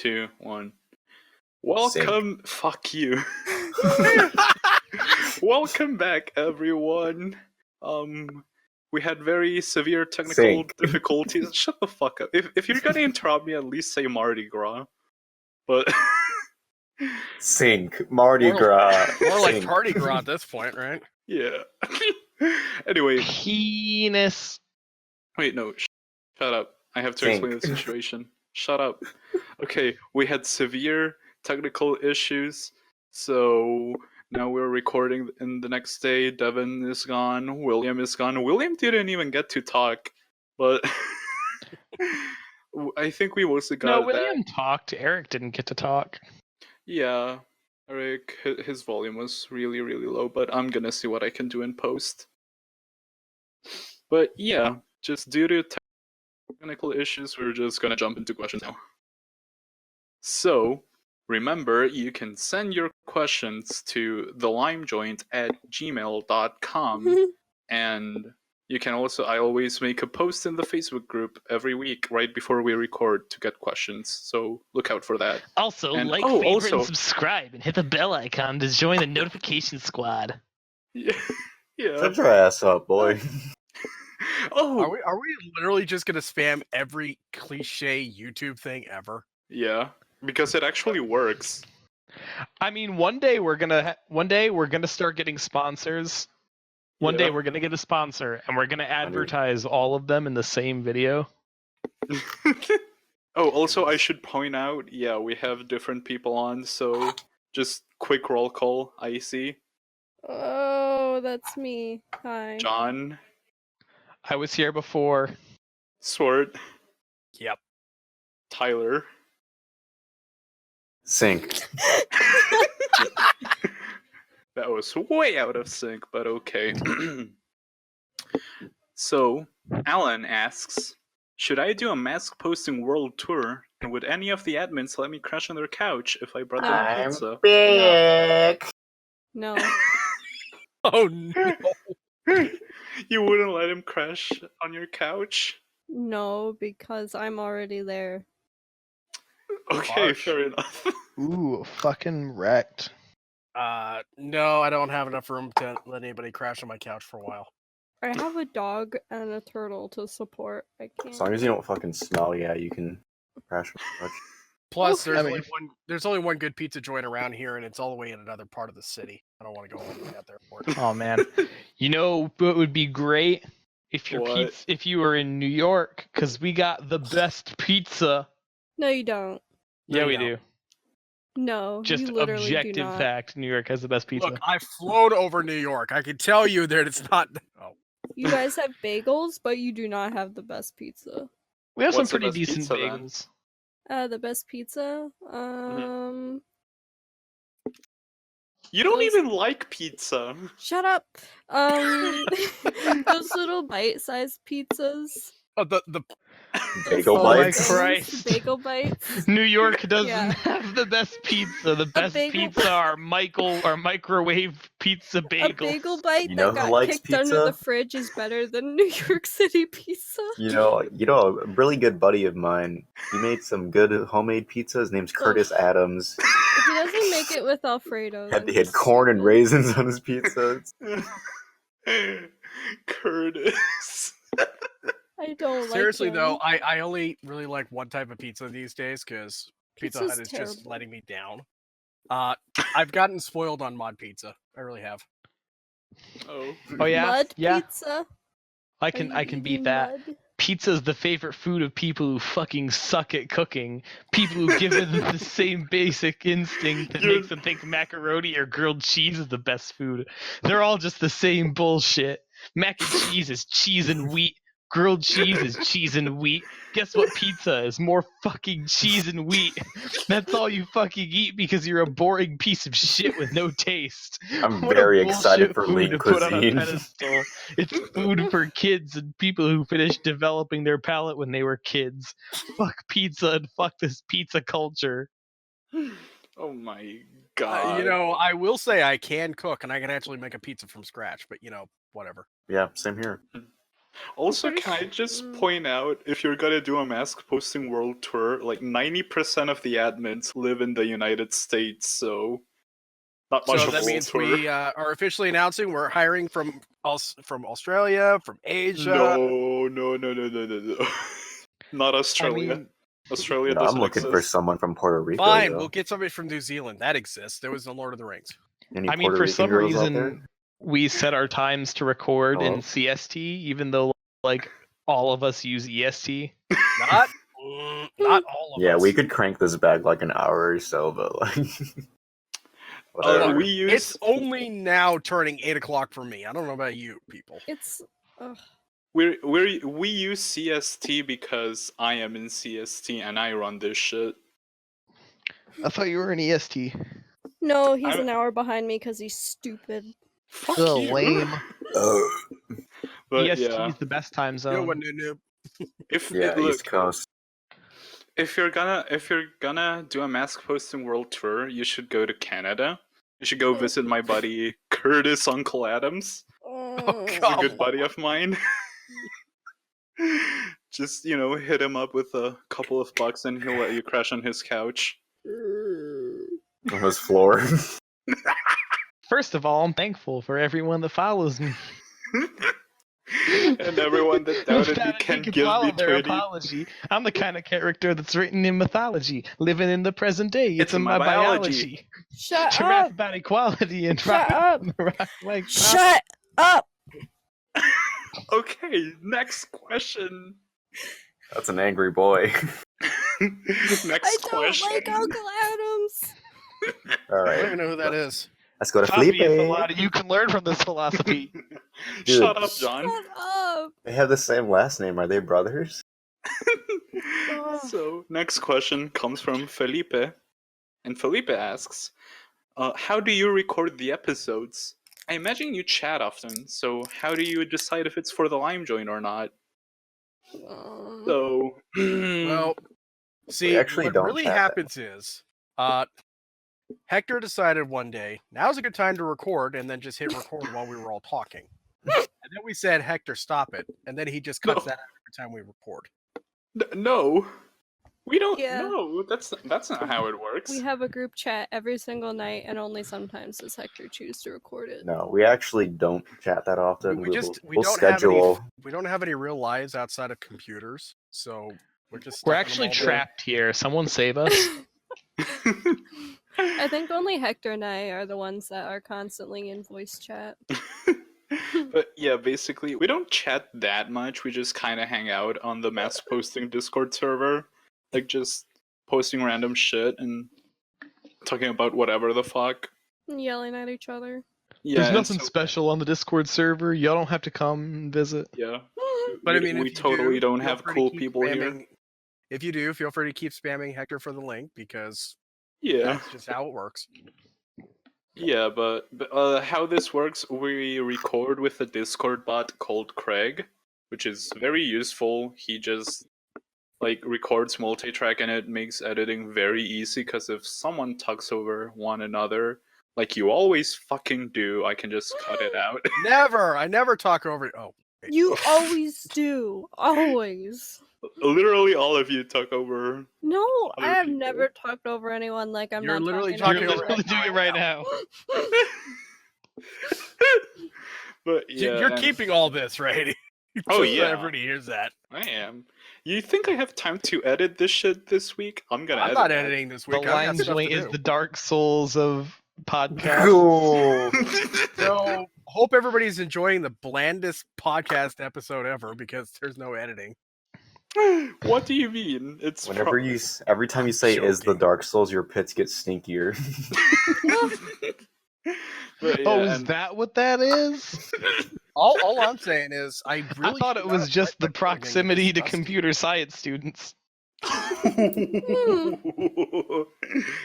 2, 1. Welcome. Fuck you. Welcome back, everyone. We had very severe technical difficulties. Shut the fuck up. If you're gonna interrupt me, at least say Mardi Gras. But Sync. Mardi Gras. More like Party Gras at this point, right? yeah. Anyway. Penis. Wait, no. Shut up. I have to explain the situation. Shut up. Okay, we had severe technical issues, so now we're recording in the next day. Devin is gone. William is gone. William didn't even get to talk, but I think we mostly got No, William talked. Eric didn't get to talk. Yeah, Eric, his volume was really, really low, but I'm gonna see what I can do in post. But yeah, just due to technical issues, we're just gonna jump into questions now. So, remember, you can send your questions to thelimejoint@gmail.com, and you can also, I always make a post in the Facebook group every week right before we record to get questions, so look out for that. Also, favorite, and subscribe, and hit the bell icon to join the notification squad. Yeah. Shut your ass up, boy. Are we literally just gonna spam every cliche YouTube thing ever? Yeah, because it actually works. I mean, one day we're gonna start getting sponsors. One day we're gonna get a sponsor, and we're gonna advertise all of them in the same video. Oh, also, I should point out, yeah, we have different people on, so just quick roll call. Icey. Oh, that's me. Hi. John. I was here before. Swert. Yep. Tyler. Sync. That was way out of sync, but okay. So, Alan asks, should I do a mask posting world tour? And would any of the admins let me crash on their couch if I brought them pizza? I'm big. No. Oh no. You wouldn't let him crash on your couch? No, because I'm already there. Okay, fair enough. Ooh, fucking wrecked. No, I don't have enough room to let anybody crash on my couch for a while. I have a dog and a turtle to support. I can't. As long as you don't fucking smell, yeah, you can crash much. Plus, there's only one good pizza joint around here, and it's all the way in another part of the city. I don't want to go all the way out there for it. Oh man, you know what would be great if if you were in New York, because we got the best pizza. No, you don't. Yeah, we do. No, just you literally objective do not. fact. New York has the best pizza. Look, I've flown over New York. I can tell you that it's not. Oh. You guys have bagels, but you do not have the best pizza. We have some pretty decent bagels. The best pizza? You don't even like pizza. Shut up. Those little bite-sized pizzas. Oh, the Bagel bites. Oh my Christ. Bagel bites. New York doesn't have the best pizza. The best pizza are microwave pizza bagels. A bagel bite that got kicked under the fridge is better than New York City pizza. You know, a really good buddy of mine, he made some good homemade pizza. His name's Curtis Adams. He doesn't make it with Alfredo. He had corn and raisins on his pizza. Curtis. I don't Seriously like though, I only really like one type of pizza these days because Pizza Hut is terrible. just letting me down. I've gotten spoiled on mod pizza. I really have. Oh yeah, mud pizza. I can beat that. Mud? Pizza is the favorite food of people who fucking suck at cooking. People who give it the same basic instinct that makes them think macaroni or grilled cheese is the best food. They're all just the same bullshit. Mac and cheese is cheese and wheat. Grilled cheese is cheese and wheat. Guess what pizza is? More fucking cheese and wheat. That's all you fucking eat because you're a boring piece of shit with no taste. I'm very excited for lean cuisine. It's food for kids and people who finished developing their palate when they were kids. Fuck pizza and fuck this pizza culture. Oh my god. I will say I can cook and I can actually make a pizza from scratch, but whatever. Yeah, same here. Also, pretty can I sure- just point out, if you're gonna do a mask posting world tour, like 90% of the admins live in the United States, so not much So of that a world means tour. we are officially announcing we're hiring from Australia, from Asia. No. Not I Australia. mean, Australia You know, I'm doesn't looking for exist. someone from Puerto Rico. Fine, yo. we'll get somebody from New Zealand. That exists. There was the Lord of the Rings. Any I mean, Puerto for Rican some girls out there? reason, we set our times to record Hello? in CST, even though like all of us use EST. Not all of Yeah, us. we could crank this back like an hour or so, but like, whatever. we use It's only now turning 8 o'clock for me. I don't know about you people. It's. Ugh. we use CST because I am in CST and I run this shit. I thought you were an EST. No, he's I'm- an hour behind me because he's stupid. Fuck Oh, you. lame. But EST yeah, is the best time You zone. know, noob. if Yeah, look, East Coast. if you're gonna do a mask posting world tour, you should go to Canada. You should go visit my buddy Curtis Uncle Adams. Oh, He's a God. good buddy of mine. Just, hit him up with a couple of bucks and he'll let you crash on his couch. On his floor. First of all, I'm thankful for everyone that follows me. And everyone that doubted me Without can taking give me swallow their 20. apology. I'm the kind of character that's written in mythology, living in the present day. It's It's in my biology. Shut To rap up! about equality and Shut up! rock like Shut up! Okay, next question. That's an angry boy. Next I don't question. like Uncle Adams. All I don't right, even know who that is. let's go to Copy Felipe. is a lot. You can learn from this philosophy. Dude. Shut up, John. Shut up! They have the same last name. Are they brothers? So, next question comes from Felipe. And Felipe asks, how do you record the episodes? I imagine you chat often, so how do you decide if it's for the Lime Join or not? So, Well, see, actually what don't really chat that happens is, Hector decided one day, now's a good time to record, and then just hit record while we were all talking. And then we said, Hector, stop it. And then he just cuts No. that out every time we record. no. We don't Yeah. know. That's not how it works. We have a group chat every single night, and only sometimes does Hector choose to record it. No, we actually don't chat that often. We We'll don't schedule. we don't have any real lives outside of computers, so we're just We're stuck in them actually all day. trapped here. Someone save us. I think only Hector and I are the ones that are constantly in voice chat. But yeah, basically, we don't chat that much. We just kind of hang out on the mass posting Discord server. Like, just posting random shit and talking about whatever the fuck. Yelling at each other. Yeah, There's and nothing so- special on the Discord server. Y'all don't have to come and visit. Yeah. But I We- mean, we if you totally don't feel have free to cool keep people here. spamming- If you do, feel free to keep spamming Hector for the link because Yeah. that's just how it works. Yeah, but how this works, we record with a Discord bot called Craig, which is very useful. He just records multi-track and it makes editing very easy because if someone talks over one another, like you always fucking do, I can just cut it out. Never! I never talk over. Oh, wait. You always do. Always. Literally all of you talk over. No, Other I have people. never talked over anyone like I'm You're not literally talking talking You're over over literally doing it right now. But yeah, You're and- keeping all this, right? Oh, Just so yeah. everybody hears that. I am. You think I have time to edit this shit this week? I'm gonna. I'm edit not that. editing this The week. I've got Lime stuff Joint to is do. the Dark Souls of podcasts. Cool. So, hope everybody's enjoying the blandest podcast episode ever because there's no editing. What do you mean? It's Whenever every time you say "is the joking. Dark Souls," your pits get stinkier. But yeah, Oh, is and- that what that is? All I'm saying is, I really I thought should it not was just the write my coding. It's proximity to disgusting. computer science students.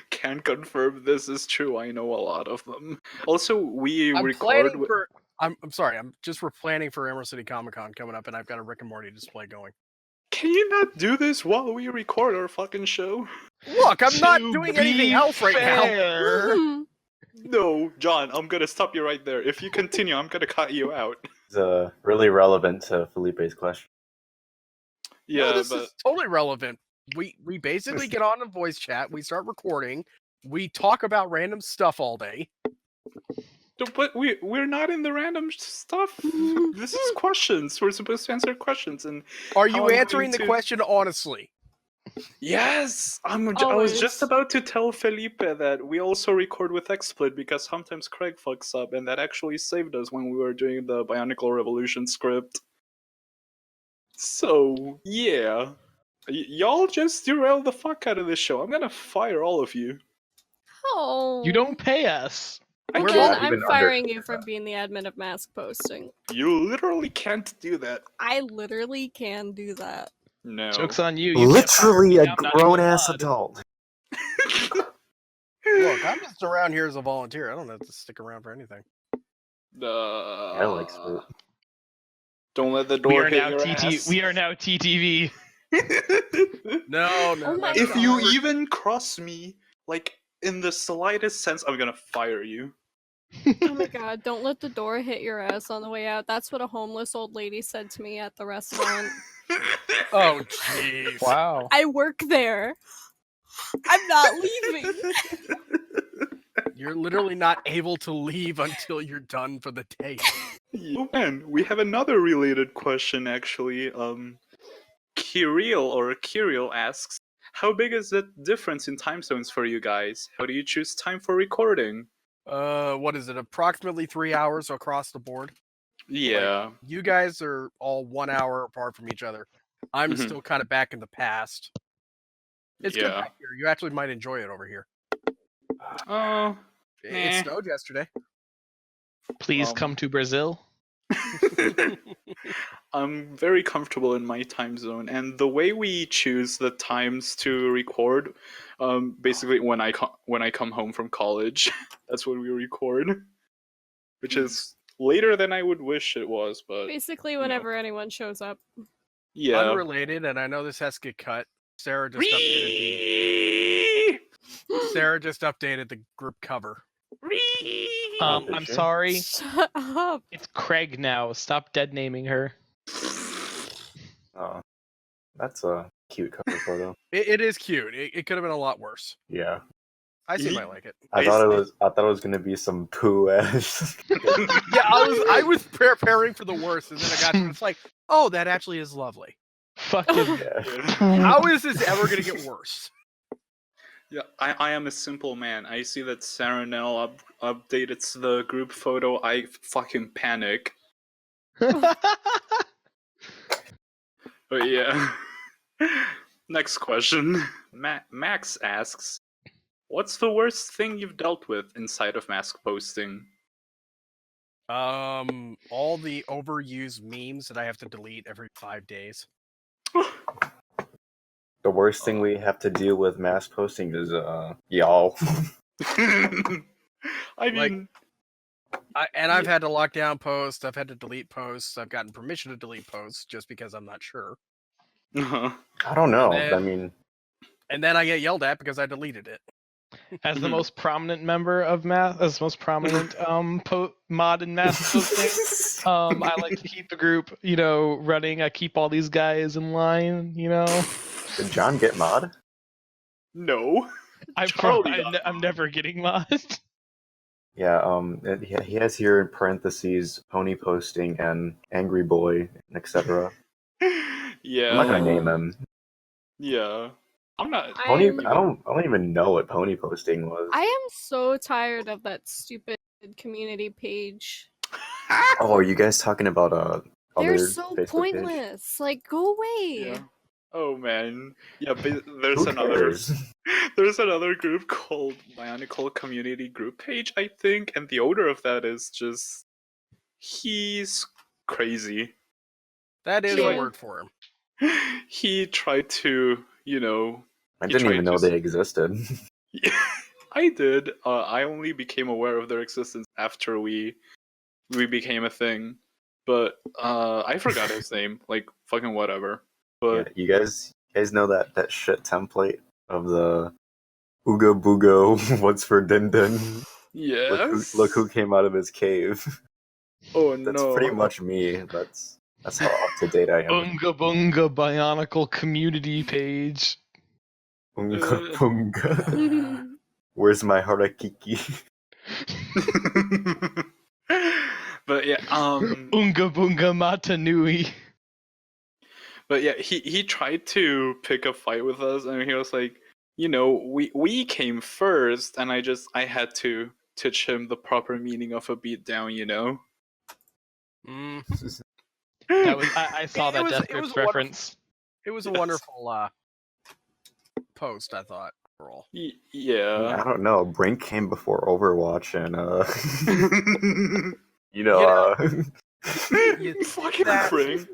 Can confirm this is true. I know a lot of them. Also, we I'm record. planning for. I'm sorry. I'm just planning for Emerald City Comic Con coming up, and I've got a Rick and Morty display going. Can you not do this while we record our fucking show? Look, I'm not To doing be anything else right now. fair, Hmm. No, John, I'm gonna stop you right there. If you continue, I'm gonna cut you out. It's really relevant to Felipe's question. Yeah, No, this but is totally relevant. We basically get on a voice chat, we start recording, we talk about random stuff all day. but we're not in the random stuff. This is questions. We're supposed to answer questions, and Are how you I'm going answering the to- question honestly? Yes, I was Always. just about to tell Felipe that we also record with XSplit because sometimes Craig fucks up, and that actually saved us when we were doing the Bionicle Revolution script. So yeah, y'all just derail the fuck out of this show. I'm gonna fire all of you. Oh. You don't pay us. I Well, We're then not I'm even firing under- you for being the admin of mask posting. You literally can't do that. I literally can do that. No. Joke's on you. You can't fire Literally me, a I'm not even grown-ass mod. adult. Look, I'm just around here as a volunteer. I don't have to stick around for anything. I like Swert. Don't let the We door are hit now your TT. ass. We are now TTV. No, Oh my If you God. even cross me, like in the slightest sense, I'm gonna fire you. Oh my god, don't let the door hit your ass on the way out. That's what a homeless old lady said to me at the restaurant. Oh, jeez. Wow. I work there. I'm not leaving. You're literally not able to leave until you're done for the day. Oh man, we have another related question actually. Kirill asks, how big is the difference in time zones for you guys? How do you choose time for recording? What is it? Approximately 3 hours across the board. Yeah. You guys are all 1 hour apart from each other. I'm Mhm. still kind of back in the past. It's good Yeah. back here. You actually might enjoy it over here. Oh. It Nah. snowed yesterday. Please Um, come to Brazil. I'm very comfortable in my time zone, and the way we choose the times to record, basically when I come home from college, that's when we record, which is later than I would wish it was, but Basically, whenever anyone shows up. yeah. Unrelated, and I know this has to get cut. Sarah just updated the group cover. Oh, did I'm she? sorry. Shut up. It's Craig now. Stop dead naming her. Oh, that's a cute cover photo. It is cute. It could have been a lot worse. Yeah, Icey Ye- might like it. I thought it was gonna be some poo ass. Yeah, I was preparing for the worst, and then I got to it's like, oh, that actually is lovely. Fucking. Yeah. How is this ever gonna get worse? Yeah, I am a simple man. I see that Sarah Nell updated the group photo. I fucking panic. But yeah. Next question. Max asks, what's the worst thing you've dealt with inside of mask posting? All the overused memes that I have to delete every 5 days. The worst thing we have to deal with mass posting is y'all. I Like- mean, I've had to lock down posts. I've had to delete posts. I've gotten permission to delete posts just because I'm not sure. uh-huh. I don't know. And then- I mean, And then I get yelled at because I deleted it. As the most prominent member of as the most prominent mod in mass posting, I like to keep the group, running. I keep all these guys in line, did John get mod? No. I'm Charlie got I'm never getting mod. Yeah. He has here in parentheses pony posting and angry boy, etc. Yeah. I'm not gonna name him. Yeah. I'm not. Pony. I'm- I don't even know what pony posting was. I am so tired of that stupid community page. Oh, are you guys talking about They're other so Facebook page? pointless. Like, go away. Yeah. Oh man. Yeah, there's Who another. cares? There's another group called Bionicle Community Group Page, I think, and the owner of that is just. He's crazy. That is Yeah. a word for him. He tried to, I He didn't tried even know to- they existed. I did. I only became aware of their existence after we became a thing. But I forgot his name. Like fucking whatever. Yeah, But you guys know that shit template of the Ooga Boogo, what's for Din Din? yes. Look who came out of his cave. Oh That's no. pretty much me. That's how up to date I am. Unga Bunga Bionicle community page. Bunga bunga. Where's my harakiki? But yeah, Unga Bunga Matanui. but yeah, he tried to pick a fight with us, and he was like, we came first, and I had to teach him the proper meaning of a beatdown. Mm. That was I saw It that was- Death it was Grips a wonderful- reference. It was a Yes. wonderful post, I thought, overall. I Yeah. don't know. Brink came before Overwatch, and Fucking that- Brink.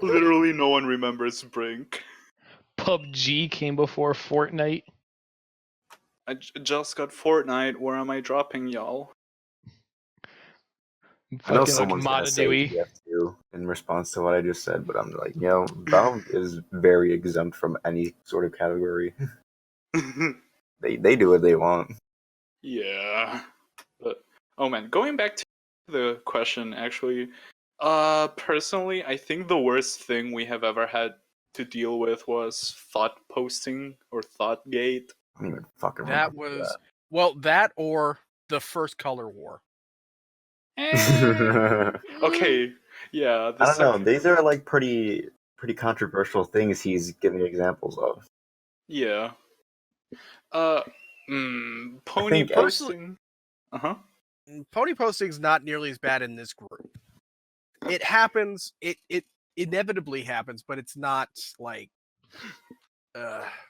Literally, no one remembers Brink. PUBG came before Fortnite. I just got Fortnite. Where am I dropping y'all? I know Fucking someone's gonna say Matanui. TF2 in response to what I just said, but I'm like, Valve is very exempt from any sort of category. They do what they want. Yeah. But oh man, going back to the question actually, personally, I think the worst thing we have ever had to deal with was thought posting or thoughtgate. I don't even fucking That remember was well, that or the first color war. that. Okay, yeah. I don't know. These are like pretty controversial things he's giving examples of. Yeah. Pony think- posting. Pony posting's not nearly as bad in this group. It happens. It inevitably happens, but it's not like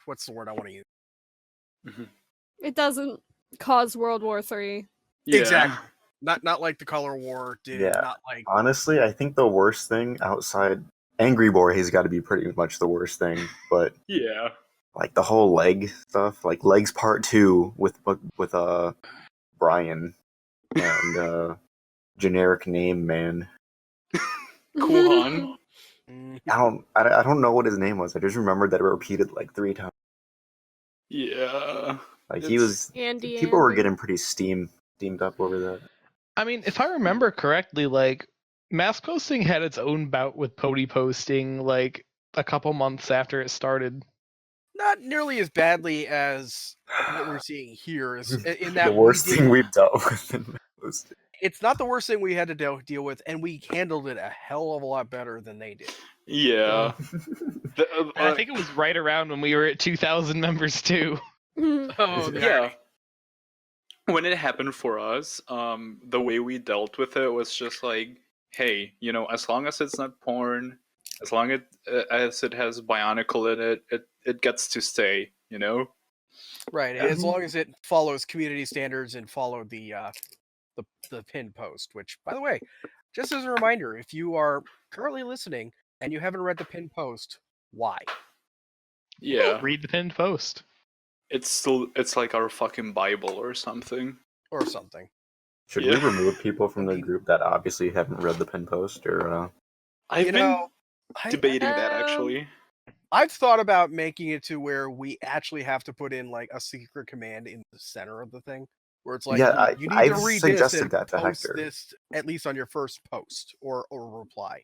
what's the word I want to use? It doesn't cause World War III. Yeah. Exactly. Not like the color war did. Yeah. Not like Honestly, I think the worst thing outside Angry Boy has got to be pretty much the worst thing. But Yeah. like the whole leg stuff, like Legs Part 2 with Brian and generic name man. Kuhan. I don't know what his name was. I just remembered that it repeated like 3 times. Yeah. Like Andy. people were getting pretty steamed up over that. I mean, if I remember correctly, like mass posting had its own bout with pony posting like a couple months after it started. not nearly as badly as what we're seeing here. In that The worst we did- thing we've dealt with in posting. It's not the worst thing we had to deal with, and we handled it a hell of a lot better than they did. Yeah. And I think it was right around when we were at 2,000 members too. Oh, yeah. When it happened for us, the way we dealt with it was just like, hey, as long as it's not porn, as long as it has Bionicle in it, it gets to stay, Right. As long as it follows community standards and follow the pin post. Which, by the way, just as a reminder, if you are currently listening and you haven't read the pin post, why? Yeah. Read the pinned post. It's like our fucking Bible or something. Or something. Should Yeah. we remove people from the group that obviously haven't read the pin post or I've You been know, debating that actually. I've thought about making it to where we actually have to put in like a secret command in the center of the thing, where it's like, Yeah, you need I've to read suggested this and that to post Hector. this at least on your first post or reply.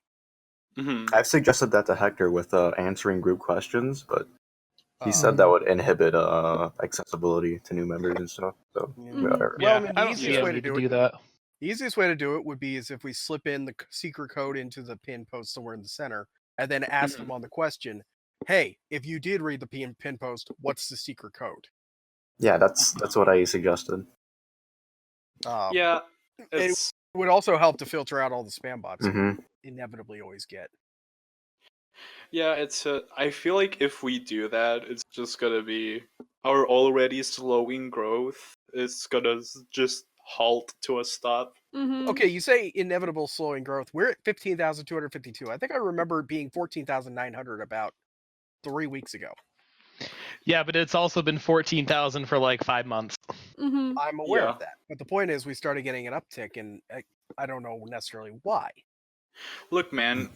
Mhm. I've suggested that to Hector with answering group questions, but he said Um, that would inhibit accessibility to new members and stuff. So whatever. Well, I Yeah, mean, I the don't see easiest a way to need to do do it. that. The easiest way to do it would be is if we slip in the secret code into the pin post somewhere in the center, and then ask them on the question, "Hey, if you did read the pin post, what's the secret code?" Yeah, that's what I suggested. Yeah. It's It would also help to filter out all the spam bots hmm you inevitably always get. Yeah, I feel like if we do that, it's just gonna be our already slowing growth. It's gonna just halt to a stop. Mhm. Okay, you say inevitable slowing growth. We're at 15,252. I think I remember it being 14,900 about 3 weeks ago. Yeah, but it's also been 14,000 for like 5 months. Mhm. I'm aware Yeah. of that. But the point is, we started getting an uptick, and I don't know necessarily why. Look, man.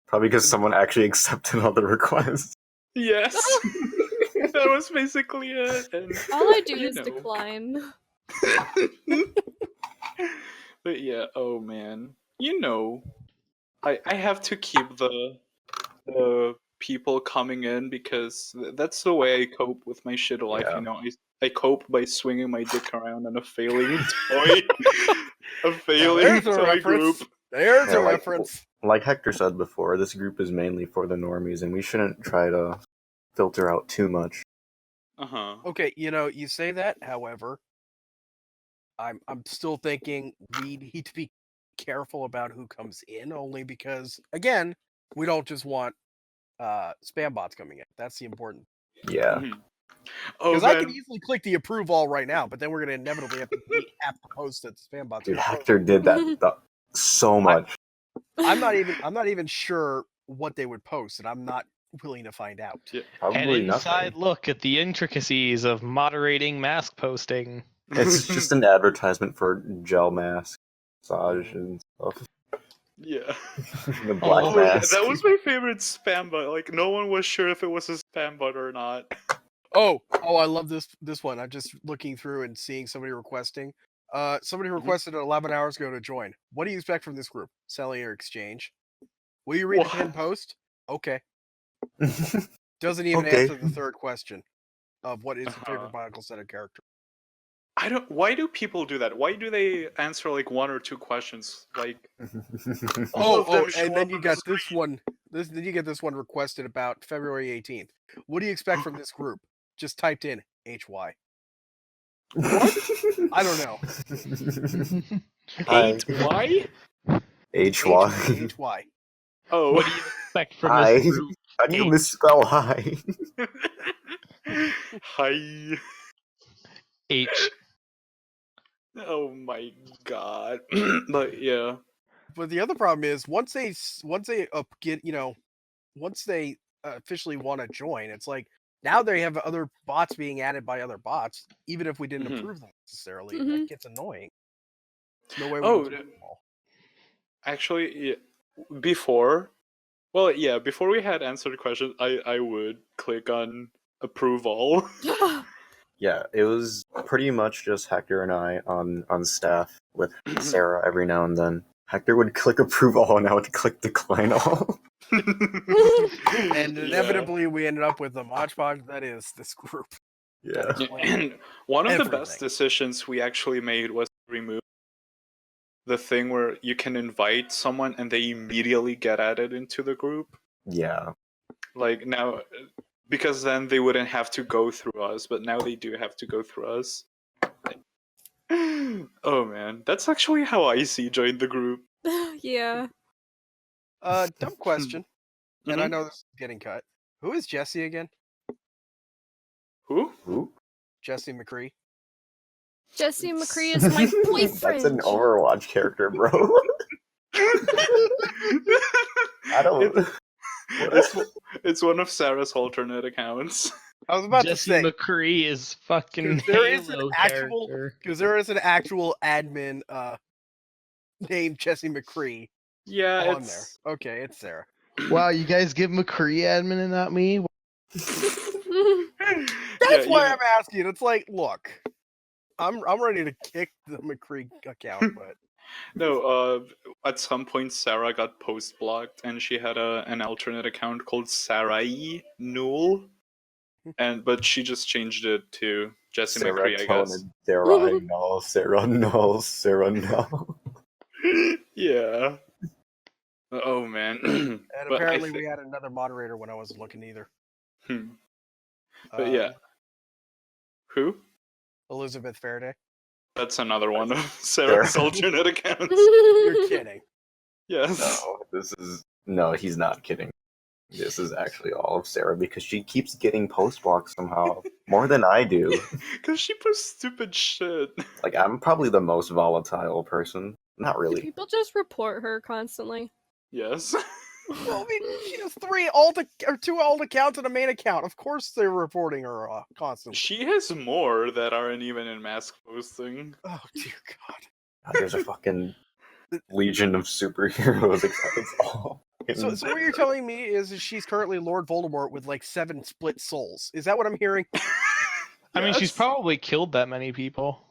Probably because someone actually accepted all the requests. Yes. That was basically it. And, All I do you is know. decline. But But yeah, oh man. You know, I have to keep the people coming in because that's the way I cope with my shit life, Yeah. you know. I cope by swinging my dick around in a failing toy a Now, failing there's a toy group. reference. There's Yeah, a like- reference. Like Hector said before, this group is mainly for the normies, and we shouldn't try to filter out too much. Uh-huh. Okay, you say that. However, I'm still thinking we need to be careful about who comes in, only because again, we don't just want spam bots coming in. That's the important. Yeah. Mhm. Oh Because I can man. easily click the approve all right now, but then we're gonna inevitably have to delete half the post that spam bots. Dude, are posting. Hector did that so much. I'm not even sure what they would post, and I'm not willing to find out. Yeah. Probably An inside nothing. look at the intricacies of moderating mask posting. It's just an advertisement for gel mask, massage, and stuff. Yeah. The black Oh, yeah, mask. that was my favorite spam bot. Like no one was sure if it was a spam bot or not. Oh, I love this one. I'm just looking through and seeing somebody requesting. Somebody requested 11 hours ago to join. What do you expect from this group? Selling or exchange? Will you read the What? pinned post? Okay. Doesn't even Okay. answer the third question of what is your Uh-huh. favorite Bionicle Center character. I don't. Why do people do that? Why do they answer like one or two questions? Like all of them show And then up you on got the this one. Then you get this one requested about February 18th. What do you expect from this group? Just typed in HY. I don't know. Hi. Why? HY. HY. Oh. What do you expect from Hi. this group? How do you H- misspell hi? Hi. H. Oh my god. But yeah. But the other problem is once they once they officially want to join, it's like now they have other bots being added by other bots, even if we didn't Mhm. approve them necessarily. Mhm. That gets annoying. There's no way we Oh, can do them all. actually, yeah, before before we had answered questions, I would click on approve all. Yeah, it was pretty much just Hector and I on staff with Sarah every now and then. Hector would click approve all, and I would click decline all. And Yeah. inevitably, we ended up with the hodgepodge that is this group. Yeah. And one of the best Everything. decisions we actually made was to remove the thing where you can invite someone and they immediately get added into the group. Yeah. Like now, because then they wouldn't have to go through us, but now they do have to go through us. Oh man, that's actually how Icey joined the group. Yeah. Dumb question. And I Mhm. know this is getting cut. Who is Jesse again? Who? Ooh. Jesse McCree. Jesse McCree is my boyfriend. That's an Overwatch character, bro. I don't. It's one of Sarah's alternate accounts. I was about Jesse to say McCree is fucking 'cause there is an Halo actual- character. because there is an actual admin named Jesse McCree Yeah, on there. it's Okay, it's Sarah. Wow, you guys give McCree admin and not me? That's why yeah, I'm asking. It's like, look, I'm ready to kick the McCree account, but no. At some point, Sarah got post blocked, and she had an alternate account called Sarai Newell, but she just changed it to Jesse McCree, I guess. Sarah no, Sarah no, Sarah no. Yeah. Oh man. and But I apparently thi- we had another moderator when I wasn't looking either. But yeah. Who? Elizabeth Faraday. That's another one of Sarah's alternate accounts. You're kidding. Yes. No, he's not kidding. This is actually all of Sarah because she keeps getting post blocks somehow more than I do. Because she posts stupid shit. Like I'm probably the most volatile person. Not Do really. people just report her constantly? Yes. Well, I mean, she has two alt accounts and a main account. Of course, they're reporting her constantly. She has more that aren't even in mask posting. Oh dear God! God, there's a fucking legion of superheroes. It's all. So what you're telling me is she's currently Lord Voldemort with like 7 split souls. Is that what I'm hearing? I mean, she's Yes. probably killed that many people.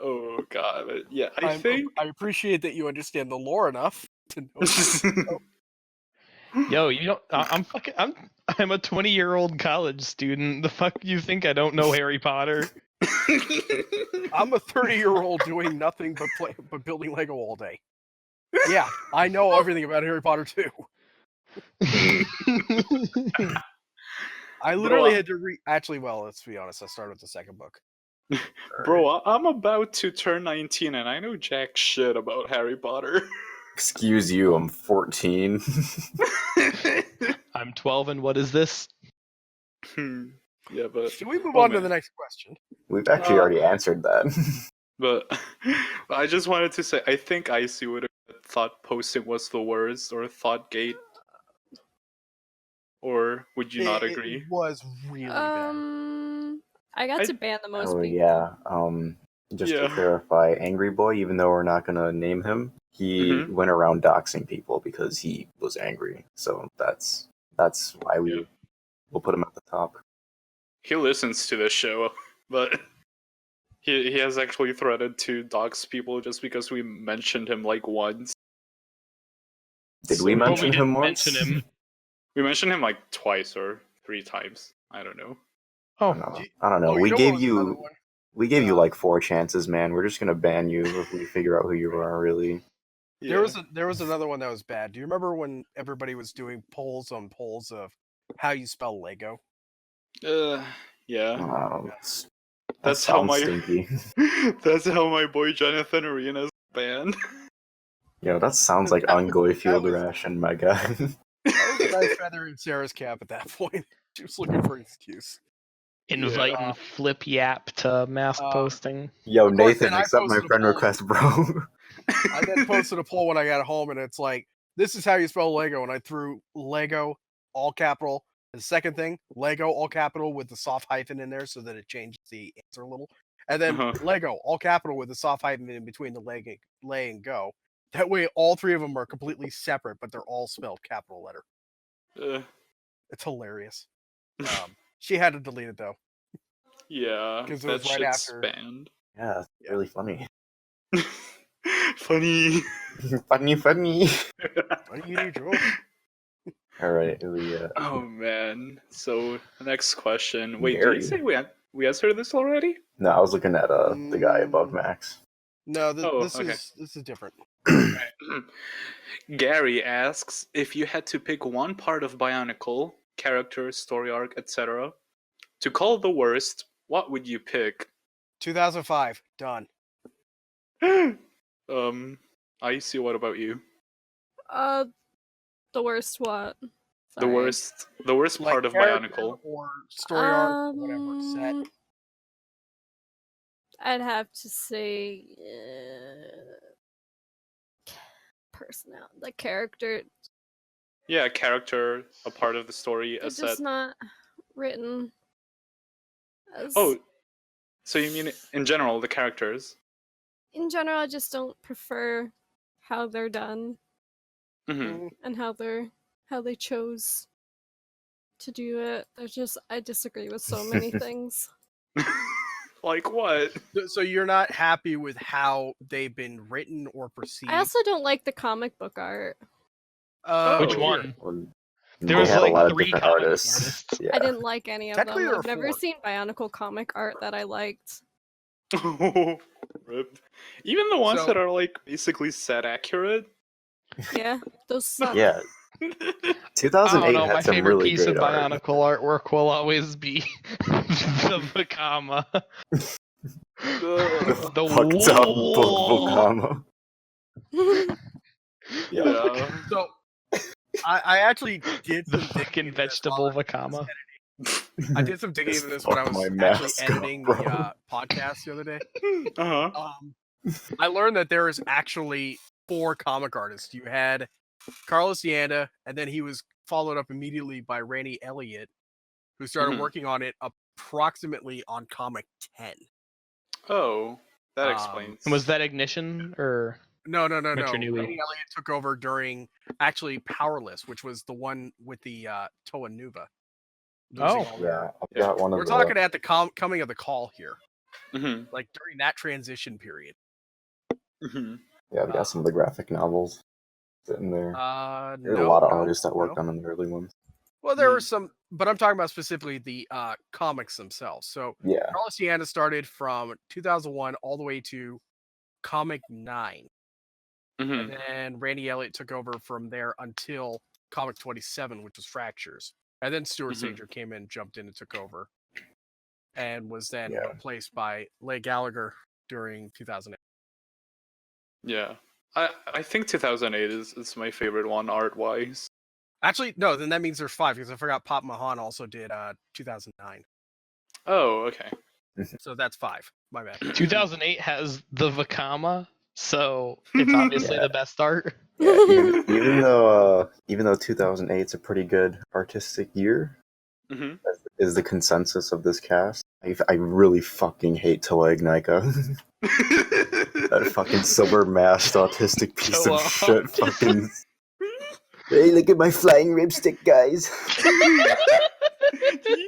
Oh god. but yeah, I think. I appreciate that you understand the lore enough to know. Yo, you don't. I'm a 20-year-old college student. The fuck you think I don't know Harry Potter? I'm a 30-year-old doing nothing but building Lego all day. Yeah, I know everything about Harry Potter too. I literally had to read. Actually, well, let's be honest. I started with the second book. Bro, I'm about to turn 19 and I know jack shit about Harry Potter. Excuse you, I'm 14. I'm 12, and what is this? Yeah, but Should we move oh, on to man. the next question? We've actually already answered that. But I just wanted to say, I think Icey would have thought posting was the worst, or thought gate. Or would you not agree? It was really bad. I got I- to ban the most Oh people. yeah. Just to Yeah. clarify, Angry Boy, even though we're not gonna name him, he Mhm. went around doxing people because he was angry. So that's why Yeah. we'll put him at the top. He listens to this show, but he has actually threatened to dox people just because we mentioned him like once. Did So- we But we mention didn't him once? mention him. We mentioned him like twice or 3 times. I don't know. I Oh, don't know. Oh, We you know what gave was another you one? like 4 chances, man. We're just gonna ban you if we figure out who you are. Really. Yeah. There was another one that was bad. Do you remember when everybody was doing polls of how you spell Lego? Yeah. That That's how sounds my stinky. that's how my boy Jonathan Arena's banned. Yo, that sounds like That was- Ungoyfield that was- ration, my guy. That was a nice feather in Sarah's cap at that point. She was looking for an excuse. inviting Yeah. Flip Yap to mask posting. Yo, Of course, Nathan, then I accept my posted a friend poll. request, bro. I then posted a poll when I got home, and it's like, this is how you spell Lego. And I threw Lego, all capital. The second thing, Lego, all capital with the soft hyphen in there so that it changes the answer a little. And then Uh-huh. Lego, all capital with the soft hyphen in between the lay and go. That way, all 3 of them are completely separate, but they're all spelled capital letter. It's hilarious. She had to delete it, though. Yeah, 'Cause it that was right shit's after- banned. Yeah, it's Yeah. really funny. Funny. funny. What do you do? All right, Oh man. So next question. Wait, Gary. did you say we answered this already? No, I was looking at the guy above Max. No, Oh, this okay. is different. Gary asks if you had to pick one part of Bionicle, character, story arc, etc., to call the worst, what would you pick? 2005, done. Icy, what about you? The worst what? The Sorry. worst Like part of character Bionicle. or story arc, or whatever. Set. I'd have to say personality, the character. Yeah, character, a part of the story, a They're set. just not written. As... Oh, so you mean in general the characters? In general, I just don't prefer how they're done Mm-hmm. and how they chose to do it. I disagree with so many things. Like what? So you're not happy with how they've been written or perceived? I also don't like the comic book art. Which Oh, one? Well, There they was had like a lot of 3 different comic artists. Yeah. I didn't like any of them. Technically, there I've are never 4. seen Bionicle comic art that I liked. Rip. Even the ones So- that are like basically set accurate. Yeah, those suck. Yeah, I 2008 don't know. had My some favorite really piece great of art. Bionicle artwork will always be the Vakama. The The fucked up wall. Volcano. Yeah. So I actually did The some digging fucking into this vegetable while Vakama. I did some digging into this when I Fuck was my actually mask up, editing bro. the podcast the other day. Uh-huh. I learned that there is actually 4 comic artists. You had Carlos Yanda, and then he was followed up immediately by Randy Elliott, who started Mhm. working on it approximately on comic 10. Oh, that Um, explains. And was that Ignition or? No. Metro Nui. Randy Elliott took over during actually Powerless, which was the one with the Toa Nuva. losing Oh. all their- Yeah, I've got one of We're the. talking at the coming of the call here, Mhm. like during that transition period. Mhm. Yeah, I've got some of the graphic novels sitting there. There's a No, lot of no, artists that worked no. on the early ones. Well, there were some, but I'm talking about specifically the comics themselves. So Yeah. Carlos Sienna started from 2001 all the way to Comic 9. Mhm. And then Randy Elliott took over from there until Comic 27, which was Fractures. And then Stuart Mhm. Sager came in, jumped in, and took over. And was then Yeah. replaced by Leigh Gallagher during 2008. Yeah. I think 2008 is my favorite one art wise. Actually, no, then that means there's 5 because I forgot Pop Mahan also did 2009. Oh, okay. So that's 5. My bad. 2008 has the Vakama, so it's obviously Yeah. the best art. Yeah, even though 2008 is a pretty good artistic year, Mhm. is the consensus of this cast. I really fucking hate Toa Ignika. That fucking silver masked autistic piece Toa. of shit. Fucking. Hey, look at my flying ripstick, guys.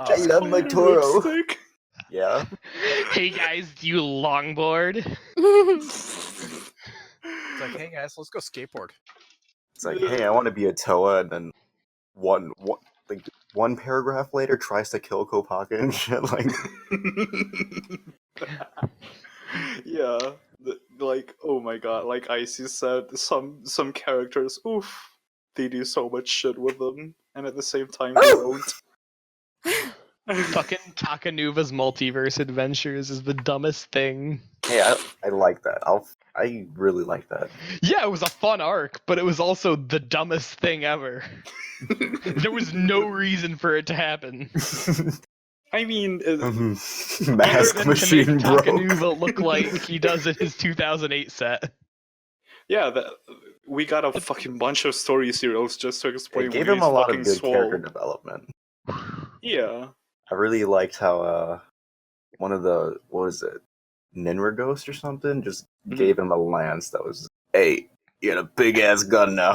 I love my Toro. Lipstick? Yeah. Hey guys, do you longboard? It's like, hey guys, let's go skateboard. It's like, hey, I want to be a Toa, and then one paragraph later tries to kill Kopaka and shit. Like, Yeah, like oh my god, like Icey said, some characters, oof, they do so much shit with them, and at the same time they don't. Fucking Takanuva's multiverse adventures is the dumbest thing. hey, I like that. I really like that. Yeah, it was a fun arc, but it was also the dumbest thing ever. There was no reason for it to happen. I mean, Mask Other than machine to make broke. Takanuva look like he does in his 2008 set. yeah, we got a fucking bunch of story serials just to It explain gave why him he's a lot fucking of good swole. character development. Yeah. I really liked how one of the what was it, Ninra Ghost or something, just gave him a lance that was, hey, you got a big ass gun now.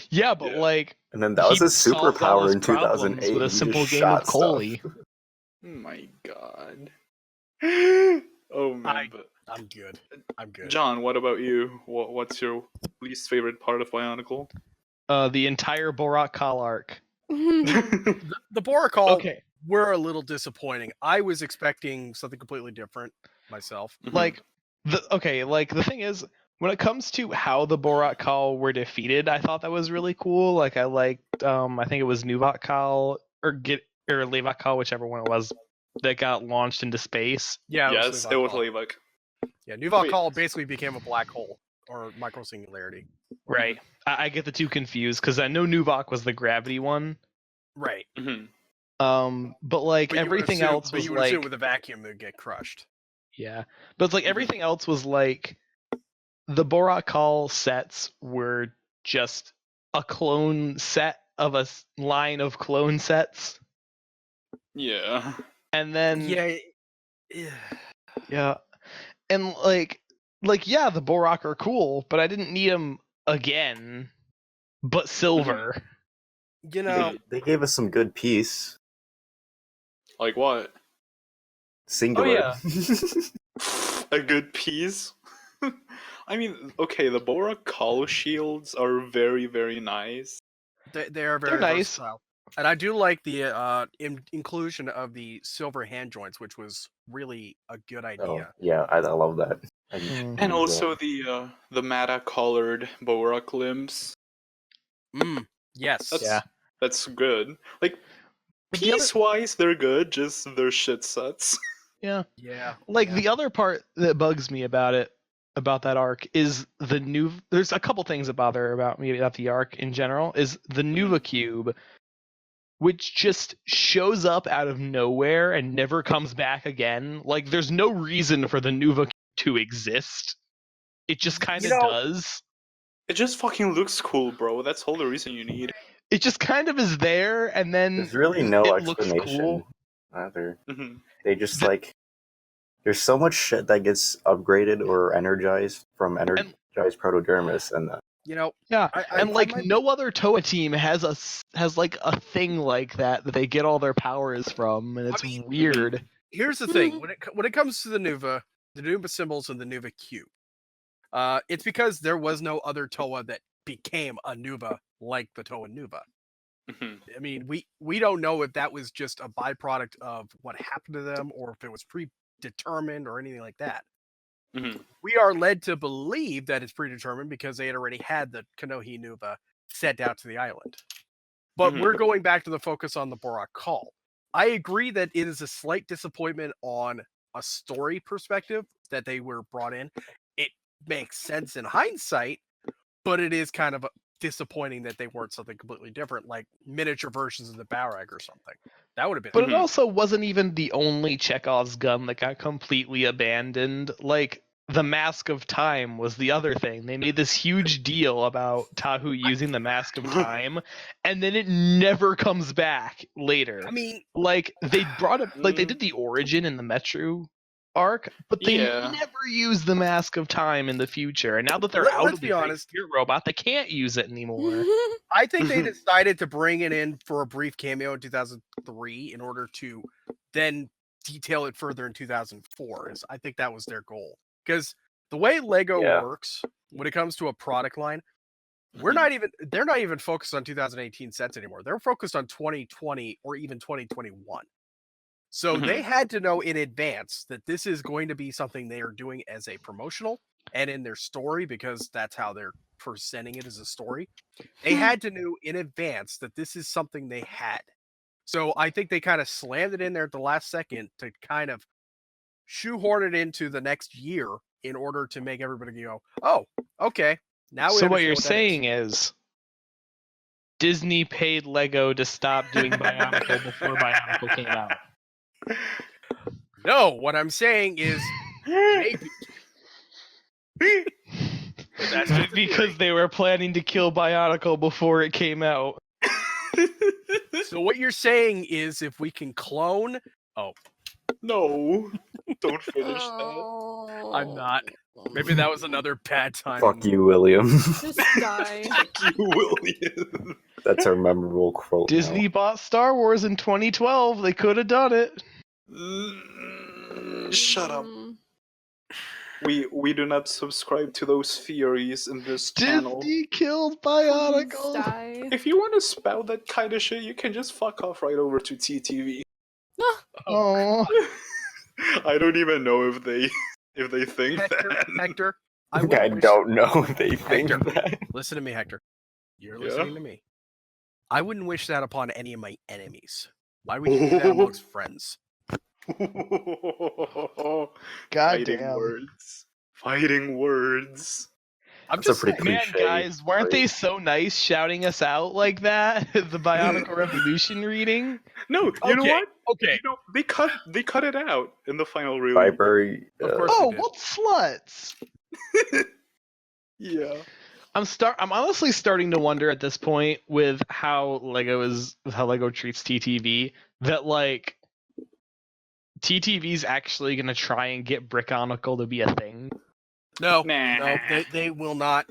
Yeah, but Yeah. like And then that was he his solved all superpower his in problems 2008. with a He simple just game of shot stuff. Coley. Oh my god. Oh man, but I'm good. I'm good. John, what about you? What's your least favorite part of Bionicle? The entire Borat Kal arc. The Borakal Okay, were a little disappointing. I was expecting something completely different myself. like the thing is, when it comes to how the Borat Kal were defeated, I thought that was really cool. Like I liked, I think it was Nuvat Kal or Levat Kal, whichever one it was, that got launched into space. Yeah, yes, it was Leivik. Yeah, Nuvat Wait. Kal basically became a black hole or micro singularity. Right. I get the two confused because I know Nuvok was the gravity one. Right. Mhm. But like But you would everything assume- else but was you would assume like, with a vacuum it would get crushed. yeah. But it's like everything else was like, the Borat Kal sets were just a clone set of a line of clone sets, Yeah. and then Yeah. yeah, and like yeah, the Borak are cool, but I didn't need them again, but silver. You know, They gave us some good peace. Like what? Singular. A good piece? I mean, okay, the Bora Call shields are very, very nice. they are very They're nice. versatile. And I do like the inclusion of the silver hand joints, which was really a good Oh, idea. yeah, I love that. And also the Mata colored Borak limbs. Yes. That's good. Like But the other- piece wise, they're good. Just they're shit sets. Yeah. Yeah. Like yeah. the other part that bugs me about that arc is the new. There's a couple things that bother me about the arc in general. Is the Nuva Cube, which just shows up out of nowhere and never comes back again. Like there's no reason for the Nuva Cube to exist. It just kind of does. It just fucking looks cool, bro. That's all the reason you need. It just kind of is there, and then There's really no it looks explanation cool. either. Mhm. They just like, there's so much shit that gets upgraded or energized from energized protodermis, and You know, Yeah, I like might no other Toa team has like a thing like that they get all their powers from, and it's weird. Here's the thing: when it comes to the Nuva, the Nuba symbols and the Nuba cube. It's because there was no other Toa that became a Nuba like the Toa Nuba. Mhm. I mean, we don't know if that was just a byproduct of what happened to them or if it was predetermined or anything like that. Mhm. We are led to believe that it's predetermined because they had already had the Kanohi Nuba sent out to the island. But Mhm. we're going back to the focus on the Borak Call. I agree that it is a slight disappointment on a story perspective that they were brought in. It makes sense in hindsight, but it is kind of disappointing that they weren't something completely different, like miniature versions of the Balrog or something. That would have been. But it Mhm. also wasn't even the only Chekhov's gun that got completely abandoned. Like, the Mask of Time was the other thing. They made this huge deal about Tahu using the Mask of Time, and then it never comes back later. I mean, Like, they brought it, like, they did the origin in the Metro arc, but they Yeah. never used the Mask of Time in the future. And now that they're out let's of be the Great honest. Spirit Robot, they can't use it anymore. I think they decided to bring it in for a brief cameo in 2003 in order to then detail it further in 2004. I think that was their goal. Because the way Lego Yeah. works when it comes to a product line, Mhm. they're not even focused on 2018 sets anymore. They're focused on 2020 or even 2021. So they had to know in advance that this is going to be something they are doing as a promotional and in their story, because that's how they're presenting it as a story. They had to know in advance that this is something they had. So I think they kind of slammed it in there at the last second to kind of shoehorn it into the next year in order to make everybody go, oh, okay. Now we So what understand you're that is." saying is Disney paid Lego to stop doing Bionicle before Bionicle came out. No, what I'm saying is maybe. But that's just a Because theory. they were planning to kill Bionicle before it came out. So what you're saying is if we can clone. Oh, No, don't finish that. Oh. I'm not. Maybe that was another bad time. Fuck you, William. Just die. You, William. That's our memorable quote. now. Disney bought Star Wars in 2012. They could have done it. Shut up. Mm. We do not subscribe to those theories in this channel. Disney killed Please Bionicle. die. If you want to spout that kind of shit, you can just fuck off right over to TTV. Oh, I don't even know if they think Hector, that. Hector, I I wish- don't know if they think Hector. that. Listen to me, Hector. You're Yeah? listening to me. I wouldn't wish that upon any of my enemies. Why would you do that amongst friends? Fighting goddamn. words. Fighting words. I'm That's a just pretty saying. Man, cliche, guys, weren't they right? so nice shouting us out like that? The Bionicle Revolution reading? No, you know Okay, what? Okay. You know, they cut it out in the final release. Viper. Of course. Oh, did. what sluts! Yeah. I'm honestly starting to wonder at this point with how Lego treats TTV, that like TTV's actually gonna try and get Brickonicle to be a thing. No, Nah. no, they will not.